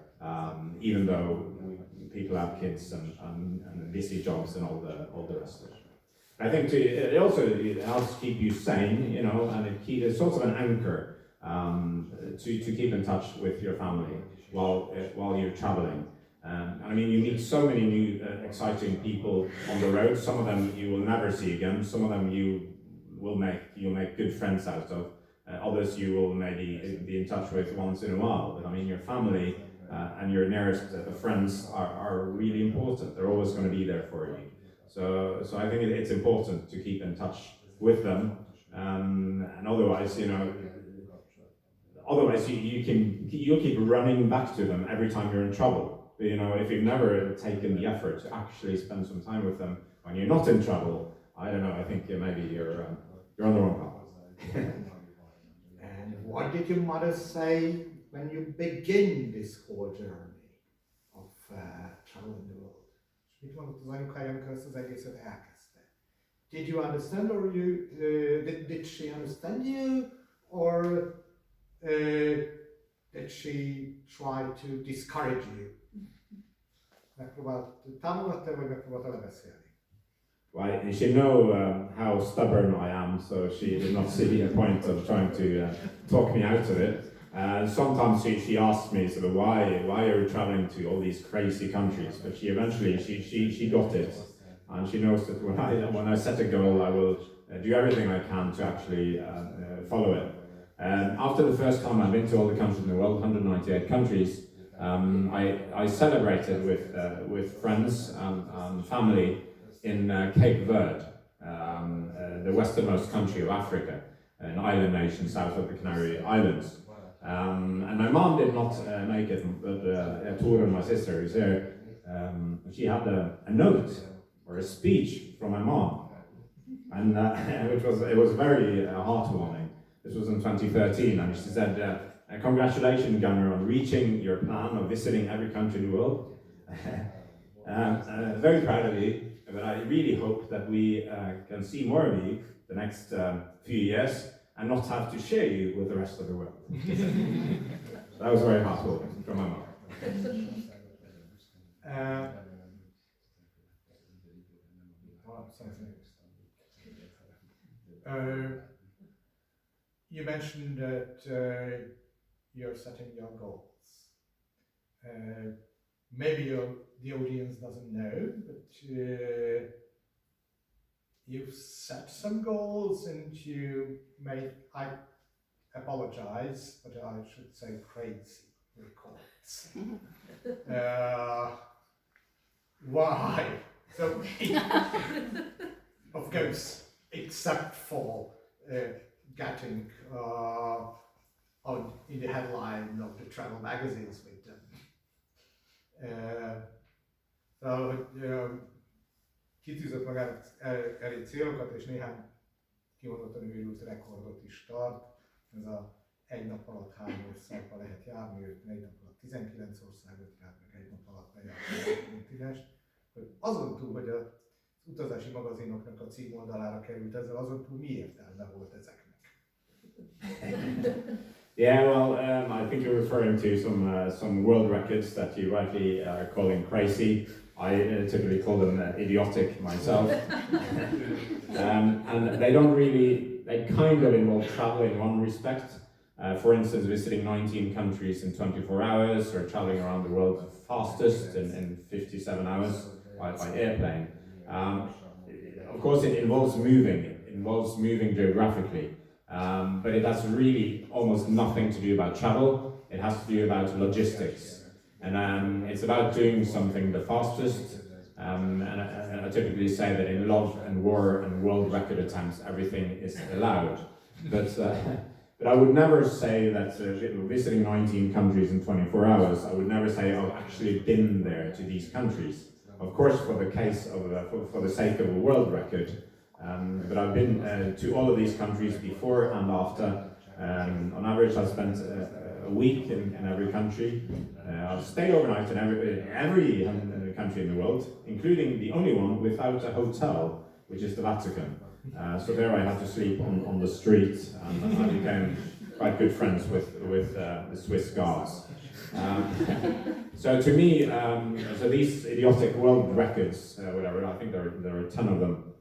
even though people have kids and busy jobs and all the rest of it. I think it also helps keep you sane, you know, and it's sort of an anchor to keep in touch with your family while you're traveling. I mean, you meet so many new exciting people on the road. Some of them you will never see again. Some of them you'll make good friends out of. Others you will maybe be in touch with once in a while. But I mean, your family and your nearest friends are really important. They're always going to be there for you. So I think it's important to keep in touch with them. And otherwise, you know, you'll keep running back to them every time you're in trouble. But, you know, if you've never taken the effort to actually spend some time with them when you're not in trouble, I don't know. I think maybe you're on the wrong path. And what did your mother say when you begin this whole journey of traveling the world? Mit mondott az anyukája, amikor ezt az egészet elkezdte? Did you understand, or did she understand you, or did she try to discourage you? Megpróbált támogatta, vagy megpróbálta lebeszélni? Well, she know how stubborn I am, so she did not see a point of trying to talk me out of it. Sometimes she asked me sort of why are you traveling to all these crazy countries, but she eventually she got it, and she knows that when I set a goal, I will do everything I can to actually follow it. After the first time I've been to all the countries in the world, 198 countries, I celebrated with friends and family in Cape Verde, the westernmost country of Africa, an island nation south of the Canary Islands. And my mom did not make it, but Tor, my sister, who's here, she had a note or a speech from my mom, and it was very heartwarming. This was in 2013, and she said, "Congratulations, Gunnar, on reaching your plan of visiting every country in the world. Very proud of you, but I really hope that we can see more of you the next few years and not have to share you with the rest of the world." That was very heartwarming from my mom. You mentioned that you're setting your goals. Maybe the audience doesn't know, but you've set some goals and you made, I apologize, but I should say crazy records. Why? So, of course, except for getting in the headline of the travel magazines with them. Kitűzött magának elég célokat, és néhány kimondottan őrült rekordot is tart. Ez a egy nap alatt 3 országba lehet járni, őt 4 nap alatt 19 országot járt, meg egy nap alatt lejárni a kontinens. Azon túl, hogy az utazási magazinoknak a címoldalára került ezzel, azon túl mi értelme volt ezeknek? Yeah, well, I think you're referring to some world records that you rightly are calling crazy. I typically call them idiotic myself. And they don't really, they kind of involve travel in one respect. For instance, visiting 19 countries in 24 hours, or traveling around the world fastest in 57 hours by airplane. Of course, it involves moving geographically. But it has really almost nothing to do about travel. It has to do about logistics. And it's about doing something the fastest. And I typically say that in love and war and world record attempts, everything is allowed. But I would never say that visiting 19 countries in 24 hours, I would never say I've actually been there to these countries. Of course, for the case of, for the sake of a world record, but I've been to all of these countries before and after. On average, I've spent a week in every country. I've stayed overnight in every country in the world, including the only one without a hotel, which is the Vatican. So there I had to sleep on the street, and I became quite good friends with the Swiss guards. So to me, so these idiotic world records, whatever, I think there are 10 of them,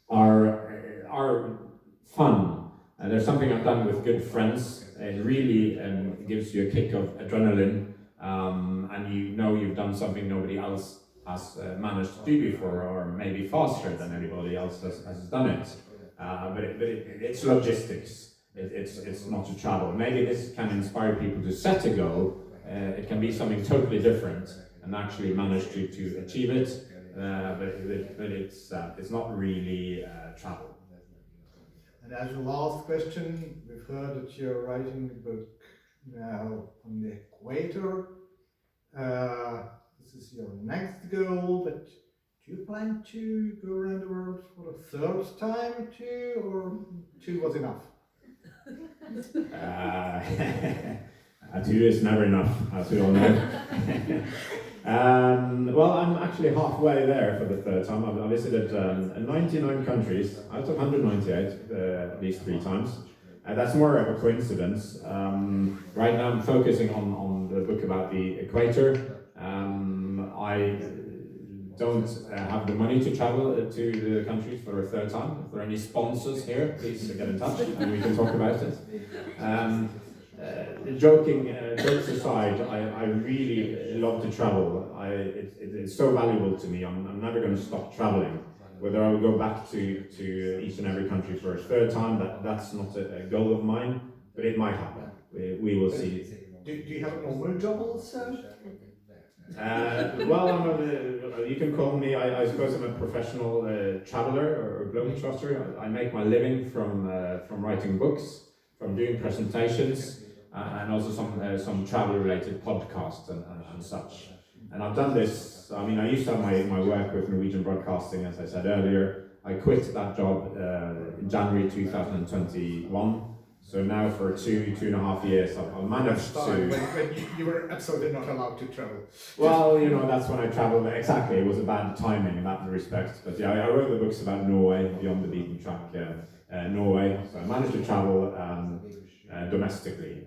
are fun. And there's something I've done with good friends. It really gives you a kick of adrenaline, and you know you've done something nobody else has managed to do before, or maybe faster than anybody else has done it. But it's logistics. It's not to travel. Maybe this can inspire people to set a goal. It can be something totally different and actually manage to achieve it. But it's not really travel. And as a last question, we've heard that you're writing a book now on the equator. This is your next goal, but do you plan to go around the world for a third time too, or two was enough? 2 is never enough, as we all know. Well, I'm actually halfway there for the third time. I visited 99 countries out of 198 at least 3 times. That's more of a coincidence. Right now I'm focusing on the book about the equator. I don't have the money to travel to the countries for a third time. If there are any sponsors here, please get in touch and we can talk about it. Jokes aside, I really love to travel. It's so valuable to me. I'm never going to stop traveling. Whether I will go back to each and every country for a third time, that's not a goal of mine, but it might happen. We will see. Do you have a normal job also? Well, you can call me, I suppose I'm a professional traveler or globetrotter. I make my living from writing books, from doing presentations, and also some travel-related podcasts and such. And I've done this, I mean, I used to have my work with Norwegian Broadcasting, as I said earlier. I quit that job in January 2021. So now for 2.5 years, I've managed to... When you were absolutely not allowed to travel. Well, you know, that's when I travelled. Exactly, it was a bad timing in that respect. But yeah, I wrote the books about Norway, Beyond the Beaten Track, Norway. So I managed to travel domestically,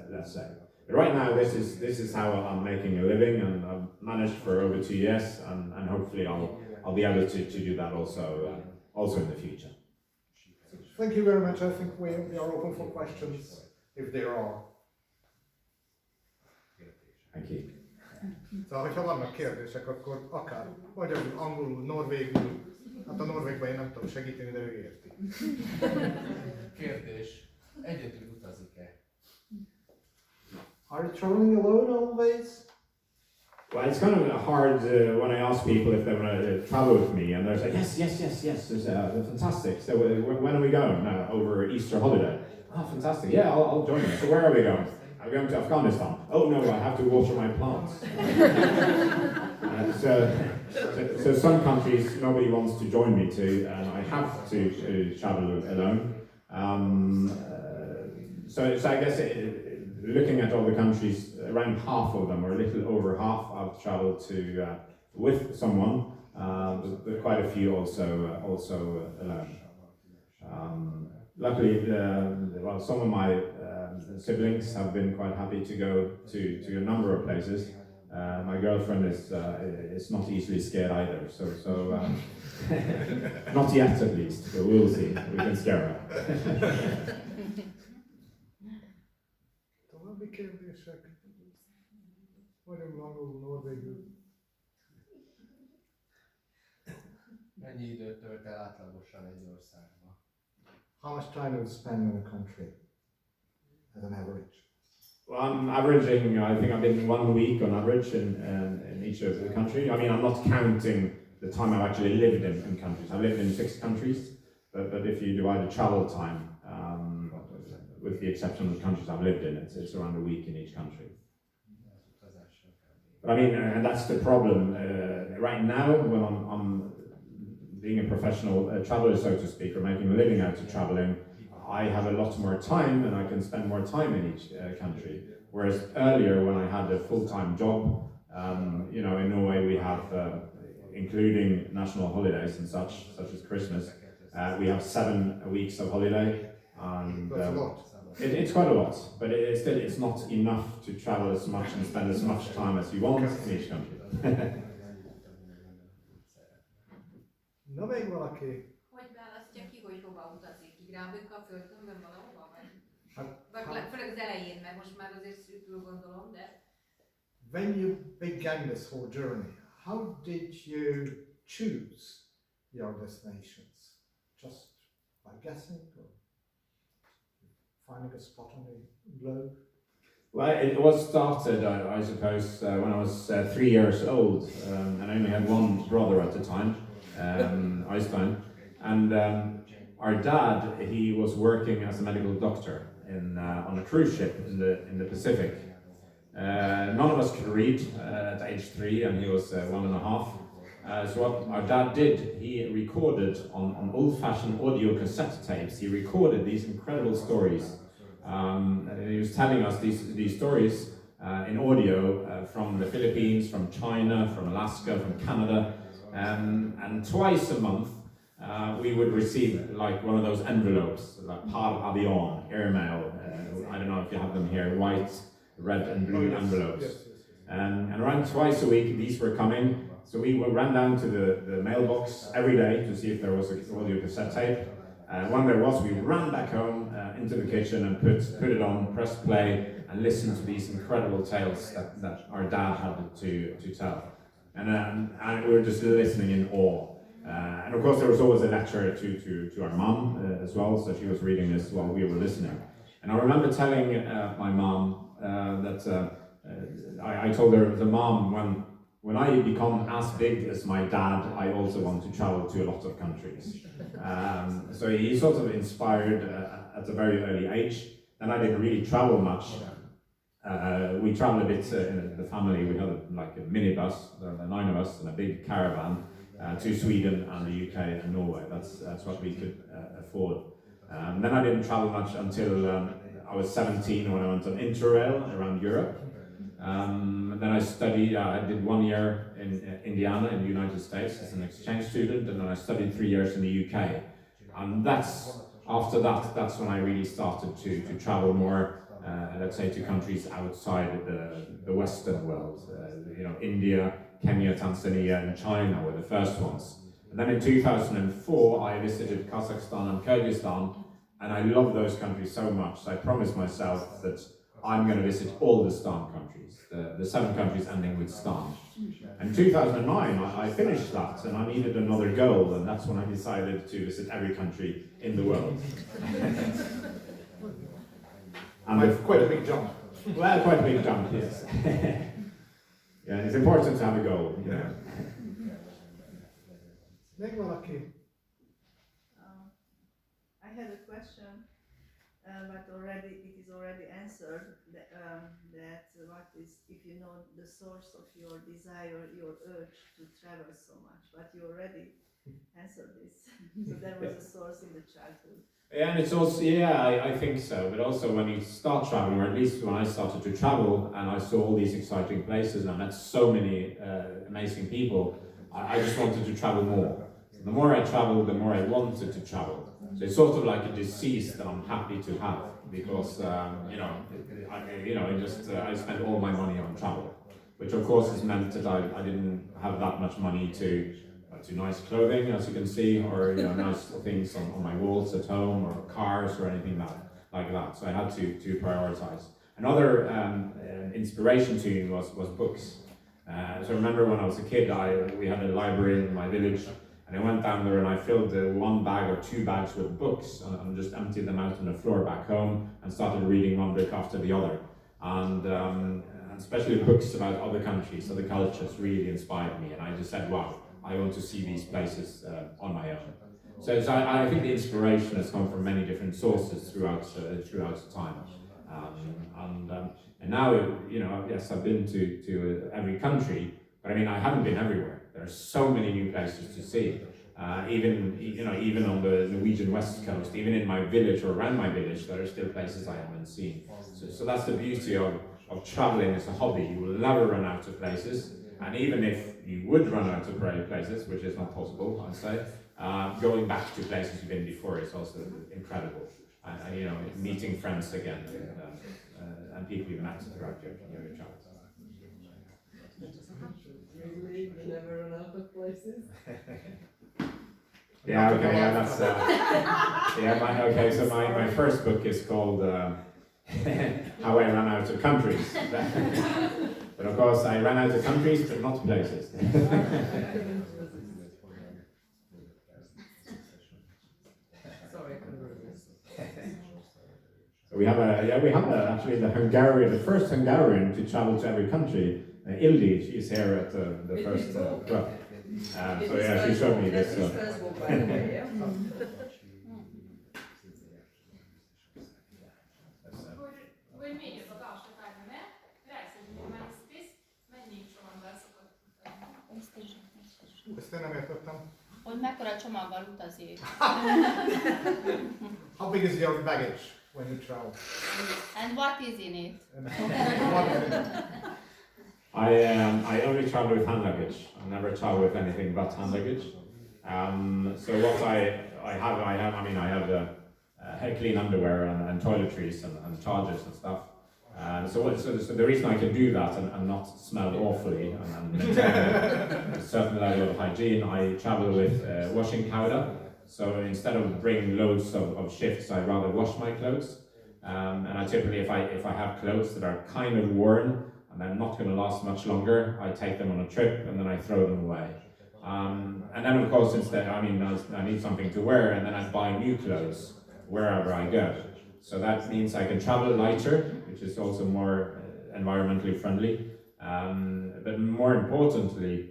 let's say. But right now, this is how I'm making a living, and I've managed for over 2 years, and hopefully I'll be able to do that also in the future. Thank you very much. I think we are open for questions, if there are. Thank you. Szóval, hogyha vannak kérdések, akkor akár magyarul, angolul, norvégul, hát a norvégban én nem tudom segíteni, de ő érti. Kérdés, egyedül utazik-e? Are you traveling alone always? Well, it's kind of hard when I ask people if they want to travel with me, and they're like, yes, there's fantastic. So when are we going? Over Easter holiday. Oh, fantastic. Yeah, I'll join you. So where are we going? Are we going to Afghanistan? Oh no, I have to water my plants. So some countries nobody wants to join me to, and I have to travel alone. So I guess looking at all the countries, around half of them, or a little over half, I've travelled to with someone, but quite a few also alone. Luckily, some of my siblings have been quite happy to go to a number of places. My girlfriend is not easily scared either, so not yet at least, but we'll see. We can scare her. További kérdések? Vagyunk angolul, norvégül. Mennyi időt tölt el átlagosan egy országban? How much time do you spend in a country as an average? Well, I'm averaging, I think I've been 1 week on average in each of the country. I mean, I'm not counting the time I've actually lived in countries. I've lived in 6 countries, but if you divide the travel time, with the exception of the countries I've lived in, it's around a week in each country. But I mean, and that's the problem. Right now, when I'm being a professional traveler, so to speak, or making a living out of traveling, I have a lot more time and I can spend more time in each country. Whereas earlier, when I had a full-time job, you know, in Norway we have, including national holidays and such as Christmas, we have 7 weeks of holiday. And, That's a lot. It's quite a lot, but it's not enough to travel as much and spend as much time as you want in each country. Na még valaki? Hogy választja ki, hogy hova utazik? Így rábük a földönben valahova? Vagy Hát, főleg az elején, mert most már azért szűkül gondolom, de... when you began this whole journey, how did you choose your destinations? Just by guessing or finding a spot on the globe? Well, it was started, I suppose, when I was 3 years old, and I only had one brother at the time, Eystein. And our dad, he was working as a medical doctor on a cruise ship in the Pacific. None of us could read at age 3, and he was 1.5. So what our dad did, he recorded on old-fashioned audio cassette tapes. He recorded these incredible stories. And he was telling us these stories in audio from the Philippines, from China, from Alaska, from Canada. And twice a month, we would receive like one of those envelopes, like par avion, airmail. I don't know if you have them here, white, red and blue envelopes. Yes. And around twice a week, these were coming. So we ran down to the mailbox every day to see if there was an audio cassette tape. When there was, we ran back home into the kitchen and put it on, pressed play, and listened to these incredible tales that our dad had to tell. And we were just listening in awe. And of course, there was always a lecture to our mum as well, so she was reading this while we were listening. And I remember telling my mum that I told her, the mom, when I become as big as my dad, I also want to travel to a lot of countries. So he sort of inspired at a very early age. And I didn't really travel much. We traveled a bit in the family. We had like a minibus, there were 9 of us, and a big caravan to Sweden and the UK and Norway. That's what we could afford. Then I didn't travel much until I was 17 when I went on Interrail around Europe. Then I studied, I did 1 year in Indiana in the United States as an exchange student, and then I studied 3 years in the UK. And after that's when I really started to travel more, let's say, to countries outside the Western world. You know, India, Kenya, Tanzania, and China were the first ones. And then in 2004, I visited Kazakhstan and Kyrgyzstan, and I love those countries so much. So I promised myself that I'm going to visit all the Stan countries, the 7 countries ending with Stan. In 2009, I finished that, and I needed another goal, and that's when I decided to visit every country in the world. And Quite a big jump. Well, quite a big jump, yes. Yeah, it's important to have a goal. Yeah. Még valaki? I had a question, but it is already answered. That what is, if you know the source of your desire, your urge to travel so much, but you already answered this. So there was a source in the childhood. Yeah, and it's also, I think so, but also when you start traveling, or at least when I started to travel and I saw all these exciting places and I met so many amazing people, I just wanted to travel more. So the more I traveled, the more I wanted to travel. So it's sort of like a disease that I'm happy to have. because I spent all my money on travel, which of course has meant that I didn't have that much money to nice clothing, as you can see, or nice things on my walls at home, or cars, or anything like that. So I had to prioritize. Another inspiration to me was books. So I remember when I was a kid, we had a library in my village, and I went down there and I filled one bag or two bags with books and just emptied them out on the floor back home and started reading one book after the other. And especially books about other countries, other cultures really inspired me, and I just said, wow, I want to see these places on my own. So I think the inspiration has come from many different sources throughout time. And now, yes, I've been to every country, but I mean, I haven't been everywhere. There are so many new places to see. Even on the Norwegian west coast, even in my village or around my village, there are still places I haven't seen. So that's the beauty of traveling as a hobby. You will never run out of places, and even if you would run out of places, which is not possible, I'd say, going back to places you've been before is also incredible. And meeting friends again, and people you've met throughout your travels. Really? You never run out of places? Yeah, okay, yeah, that's okay. So my first book is called How I Ran Out of Countries. But of course, I ran out of countries, but not places. Sorry, I couldn't resist. So we have actually the first Hungarian to travel to every country. Ildi, she's here at the first club. So yeah, she showed me this. Hogy még ez a belső tárgyalás, mennyi csomaggal szokott Ezt én nem értettem. Hogy mekkora csomaggal utazik. How big is your baggage when you travel? And what is in it? I only travel with hand luggage. I never travel with anything but hand luggage. So what I have clean underwear and toiletries and chargers and stuff. So the reason I can do that and not smell awfully and maintain a certain level of hygiene, I travel with washing powder. So instead of bringing loads of shifts, I rather wash my clothes. And I typically, if I have clothes that are kind of worn and they're not going to last much longer, I take them on a trip and then I throw them away. And then of course, instead, I need something to wear, and then I buy new clothes wherever I go. So that means I can travel lighter, which is also more environmentally friendly. But more importantly,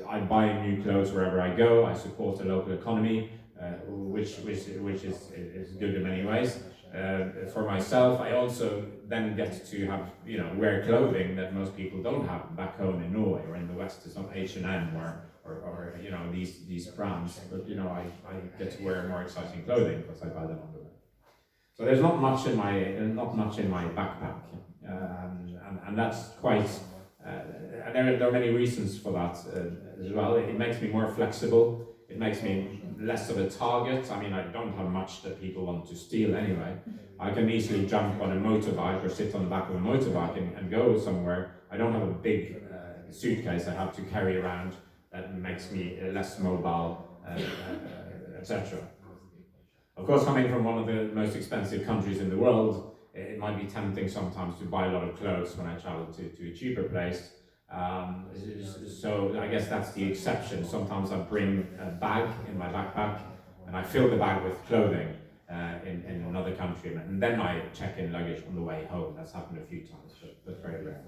I buy new clothes wherever I go. I support the local economy, which is good in many ways. For myself, I also then get to have wear clothing that most people don't have back home in Norway or in the West. It's not H&M or these brands, but I get to wear more exciting clothing because I buy them on the way. So there's not much in my backpack, and that's quite. And there are many reasons for that as well. It makes me more flexible. It makes me less of a target. I mean, I don't have much that people want to steal anyway. I can easily jump on a motorbike or sit on the back of a motorbike and go somewhere. I don't have a big suitcase I have to carry around that makes me less mobile, etc. Of course, coming from one of the most expensive countries in the world, it might be tempting sometimes to buy a lot of clothes when I travel to a cheaper place. So I guess that's the exception. Sometimes I bring a bag in my backpack and I fill the bag with clothing in another country, and then I check in luggage on the way home. That's happened a few times, but very rare.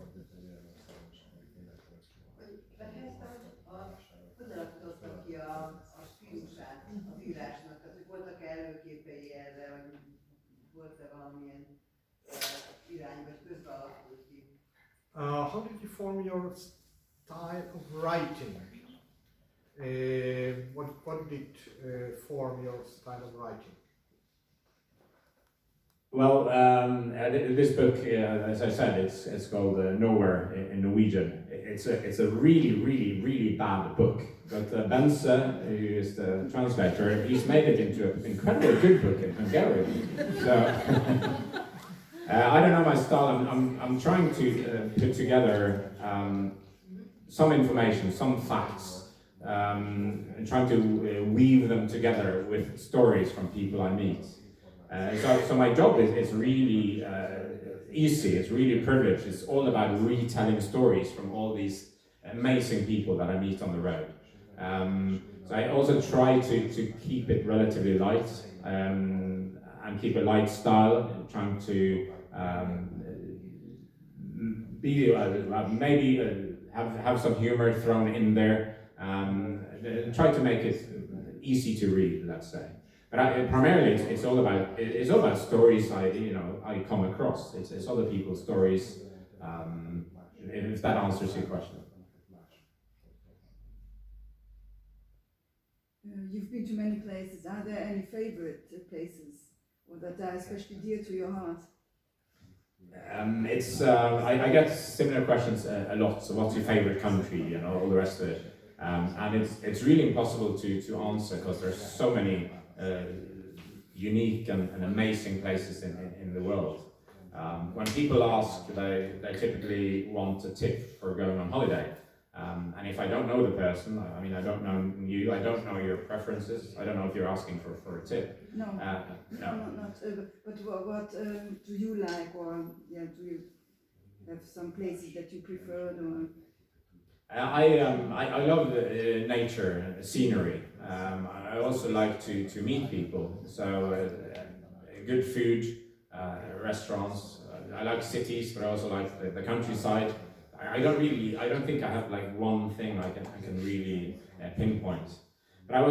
Hogy alakítottak ki a stílusát az írásnak? Tehát, hogy voltak előképei erre, vagy volt-e valamilyen irány, vagy közben alakult ki? How did you form your style of writing? What did form your style of writing? Well, this book, as I said, it's called Nowhere in Norwegian. it's a really bad book. But Bence, who is the translator, he's made it into an incredibly good book in Hungarian. So I don't know my style. I'm trying to put together some information, some facts, and trying to weave them together with stories from people I meet. So my job is really easy, it's really privileged. It's all about retelling stories from all these amazing people that I meet on the road. So I also try to keep it relatively light and keep a light style, trying to be maybe have some humor thrown in there, try to make it easy to read, let's say. But primarily, it's all about stories I come across. It's other people's stories. If that answers your question. You've been to many places. Are there any favorite places, or that are especially dear to your heart? I get similar questions a lot. So, what's your favorite country? All the rest of it. And it's really impossible to answer because there's so many unique and amazing places in the world. When people ask, they typically want a tip for going on holiday. And if I don't know the person, I don't know you, I don't know your preferences, I don't know if you're asking for a tip. No, but what do you like, or do you have some places that you prefer? Or? I love nature, scenery. I also like to meet people. So good food, restaurants. I like cities, but I also like the countryside. I don't think I have like one thing I can really pinpoint. But I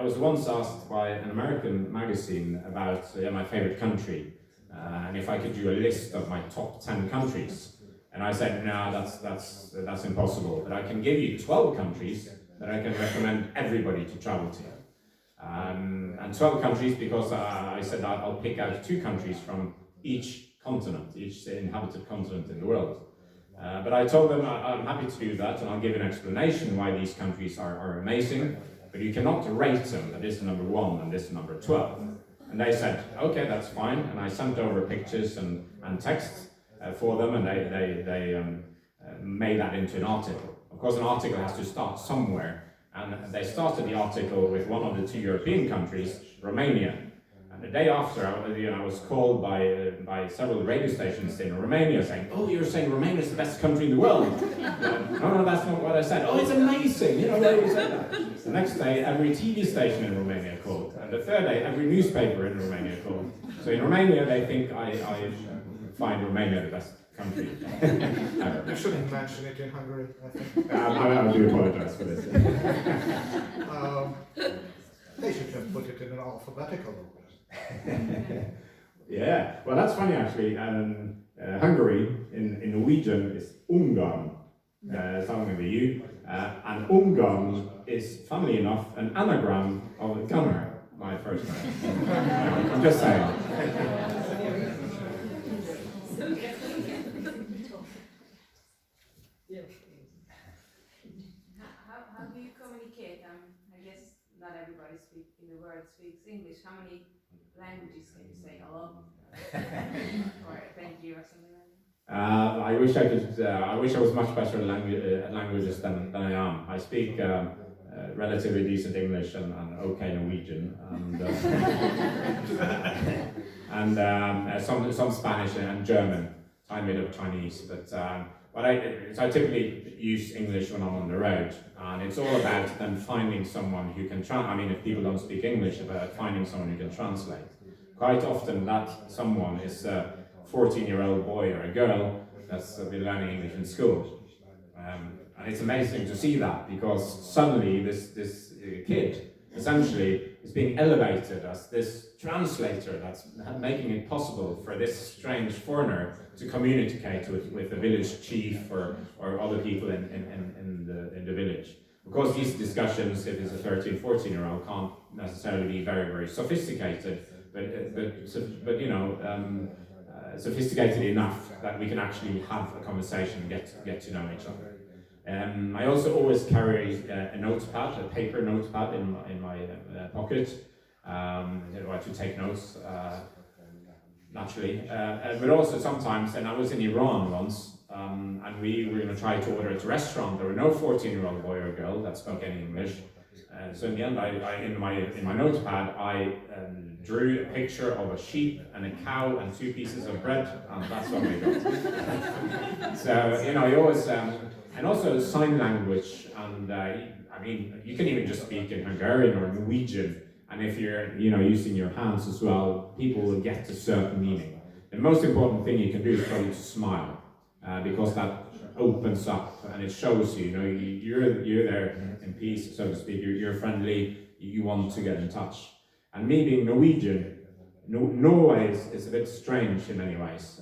was once asked by an American magazine about my favorite country, and if I could do a list of my top 10 countries. And I said, no, that's impossible. But I can give you 12 countries that I can recommend everybody to travel to. And 12 countries because I said I'll pick out 2 countries from each continent, each inhabited continent in the world. But I told them I'm happy to do that, and I'll give an explanation why these countries are amazing, but you cannot rate them, that is number 1 and this is number 12. And they said, okay, that's fine, and I sent over pictures and text for them, and they made that into an article. Of course, an article has to start somewhere, and they started the article with one of the 2 European countries, Romania. And the day after, I was called by several radio stations in Romania saying, oh, you're saying Romania is the best country in the world. No, that's not what I said. Oh, it's amazing, why you said that? The next day, every TV station in Romania called. And the third day, every newspaper in Romania called. So in Romania, they think I find Romania the best country. You shouldn't mention it in Hungary, I think. I do apologize for this. They should just put it in an alphabetical order. Yeah, well, that's funny actually. Hungary in Norwegian is Ungarn, something with a U, and Ungarn is, funnily enough, an anagram of Gunnar, my first name. I'm just saying. How do you communicate? I guess not everybody in the world speaks English. How many languages can you say hello? Or thank you or something like that? I wish I could. I wish I was much better at languages than I am. I speak relatively decent English and okay Norwegian, and some Spanish and German, tiny bit of Chinese. But I typically use English when I'm on the road, and it's all about then finding someone who can if people don't speak English, about finding someone who can translate. Quite often that someone is a 14-year-old boy or a girl that's been learning English in school. And it's amazing to see that, because suddenly this kid essentially is being elevated as this translator that's making it possible for this strange foreigner to communicate with the village chief or other people in the village. Of course, these discussions, if it's a 13, 14-year-old, can't necessarily be very, very sophisticated, but sophisticated enough that we can actually have a conversation and get to know each other. I also always carry a notepad, a paper notepad in my pocket, to take notes, naturally. But also sometimes, and I was in Iran once, and we were going to try to order at a restaurant. There were no 14-year-old boy or girl that spoke any English. So in the end, in my notepad, I drew a picture of a sheep and a cow and 2 pieces of bread, and that's what we got. So, you know, you always, and also sign language, and I mean, you can even just speak in Hungarian or Norwegian, and if you're, you know, using your hands as well, people will get a certain meaning. The most important thing you can do is probably to smile, because that opens up and it shows you, you know, you're there in peace, so to speak. You're friendly. You want to get in touch. And me being Norwegian, Norway is a bit strange in many ways.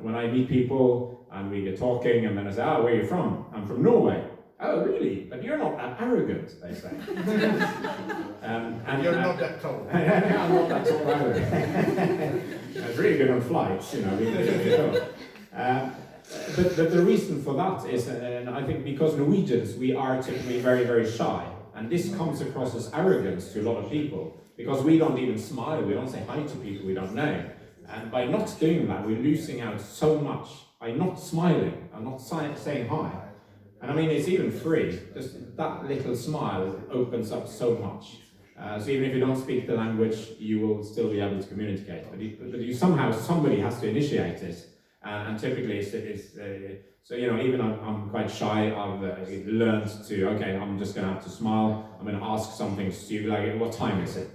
When I meet people and we get talking, and then I say, "Oh, where are you from?" "I'm from Norway." "Oh, really? But you're not that arrogant," they say. And you're not that tall. I'm not that tall either. It's really good on flights, you know. But the reason for that is, and I think because Norwegians, we are typically very, very shy. And this comes across as arrogance to a lot of people, because we don't even smile, we don't say hi to people we don't know. And by not doing that, we're losing out so much. By not smiling and not saying hi. And I mean, it's even free. Just that little smile opens up so much. So even if you don't speak the language, you will still be able to communicate. But you somehow, somebody has to initiate it. And typically it's so, you know, even I'm quite shy. I've learned to, okay, I'm just going to have to smile. I'm going to ask something stupid, like, "What time is it?"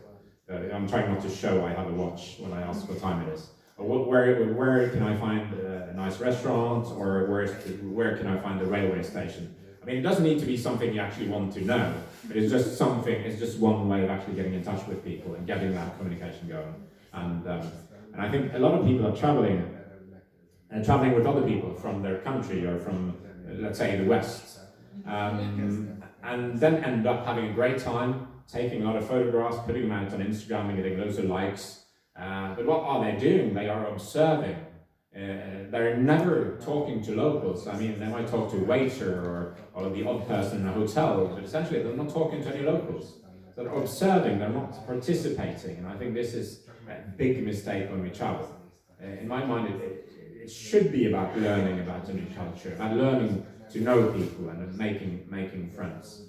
I'm trying not to show I have a watch when I ask what time it is. Or where can I find a nice restaurant, or where can I find a railway station? I mean, it doesn't need to be something you actually want to know, but it's just something, it's just one way of actually getting in touch with people and getting that communication going. And I think a lot of people are traveling with other people from their country or from, let's say, the West, and then end up having a great time, taking a lot of photographs, putting them out on Instagram and getting loads of likes. But what are they doing? They are observing. They're never talking to locals. I mean, they might talk to a waiter or the odd person in a hotel, but essentially they're not talking to any locals. They're observing, they're not participating, and I think this is a big mistake when we travel. In my mind, it should be about learning about a new culture, about learning to know people and making friends.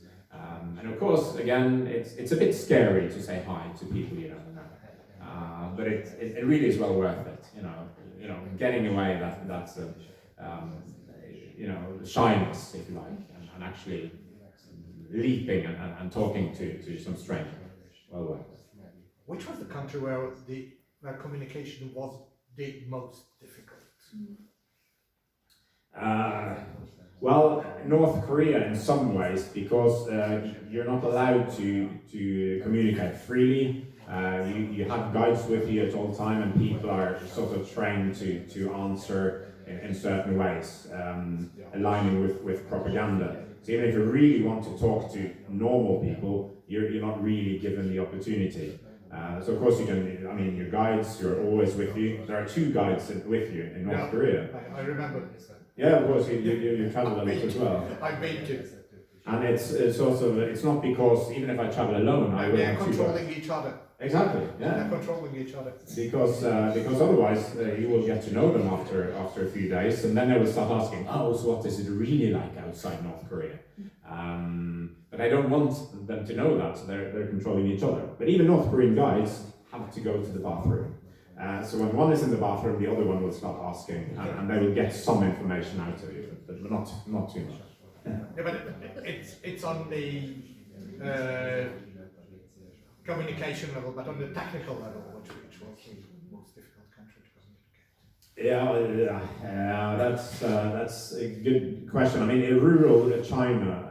And of course, again, it's a bit scary to say hi to people you don't know, but it really is well worth it. You know, getting away that's you know, shyness, if you like, and actually leaping and talking to some stranger. Well worth it. Which was the country where communication was the most difficult? Well, North Korea in some ways, because you're not allowed to communicate freely. You have guides with you at all time, and people are sort of trained to answer in certain ways, aligning with propaganda. So even if you really want to talk to normal people, you're not really given the opportunity. So of course you can, I mean, your guides, you're always with you. There are 2 guides with you in North Korea. I remember. Yeah, of course, you travel a lot as well. I've been to. And it's also, it's not because, even if I travel alone, I will they're have 2 controlling guides. each other. Exactly, yeah. They're controlling each other. Because otherwise you will get to know them after a few days, and then they will start asking, "Oh, so what is it really like outside North Korea?" But I don't want them to know that, so they're controlling each other. But even North Korean guides have to go to the bathroom. So when one is in the bathroom, the other one will start asking, and they will get some information out of you, but not too much. Yeah, but it's on the communication level, but on the technical level, which was the most difficult country to communicate? Yeah, that's a good question. I mean, in rural China,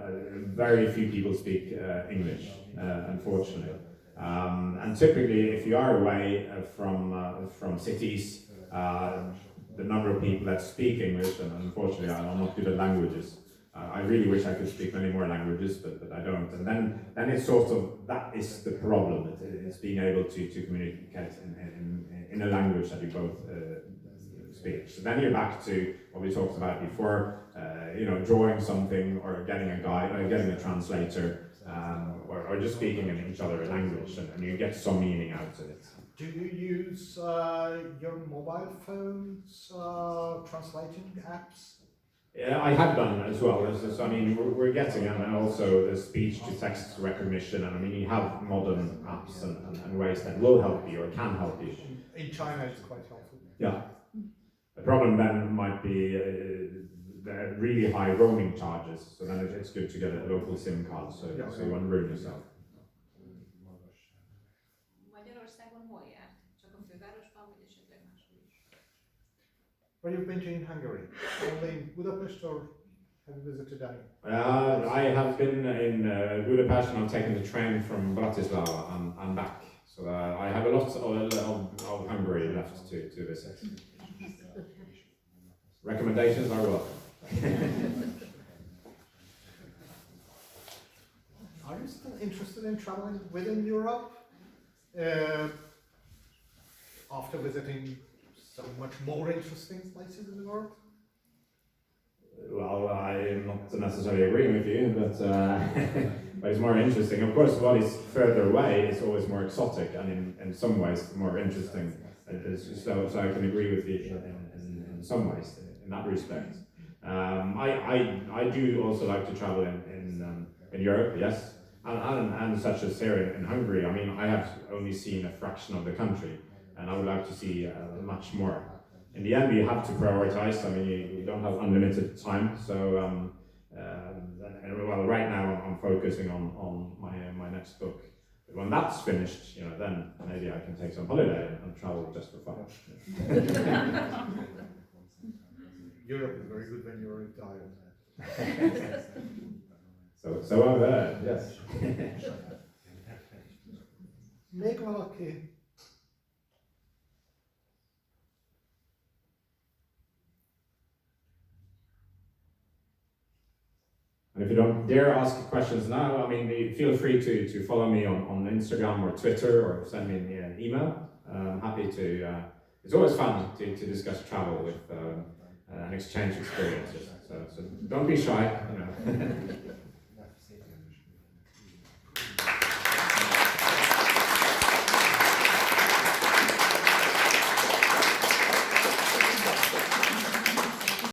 very few people speak English, unfortunately. And typically, if you are away from cities, the number of people that speak English, and unfortunately, I'm not good at languages. I really wish I could speak many more languages, but I don't. And then it's sort of, that is the problem. It's being able to communicate in a language that you both speech. So then you're back to what we talked about before, drawing something or getting a guide, or getting a translator, or just speaking in each other's language, and you get some meaning out of it. Do you use your mobile phones translating apps? Yeah, I have done as well. We're getting, and also the speech-to-text recognition, and I mean, you have modern apps and ways that will help you or can help you. In China, it's quite helpful. Yeah. The problem then might be the really high roaming charges, so then it's good to get a local SIM card, so you won't ruin yourself. Magyarországon hol járt? Csak a fővárosban, vagy esetleg máshol is? Where you've been to in Hungary? Only in Budapest, or have you visited any? I have been in Budapest, and I've taken the train from Bratislava and back. So I have a lot of Hungary left to visit. Recommendations are welcome. Are you still interested in traveling within Europe? After visiting so much more interesting places in the world? Well, I am not necessarily agreeing with you, but but it's more interesting. Of course, what is further away is always more exotic, and in some ways more interesting. So I can agree with you in some ways in that respect. I do also like to travel in Europe, yes, and such as here in Hungary. I mean, I have only seen a fraction of the country, and I would like to see much more. In the end, you have to prioritize. I mean, you don't have unlimited time. So, right now I'm focusing on my next book. But when that's finished, then maybe I can take some holiday and travel just for fun. Europe is very good when you're retired. So I've heard, yes. Még valaki? And if you don't dare ask questions now, I mean, feel free to follow me on Instagram or Twitter, or send me an email. I'm happy to. It's always fun to discuss travel with and exchange experiences. So don't be shy.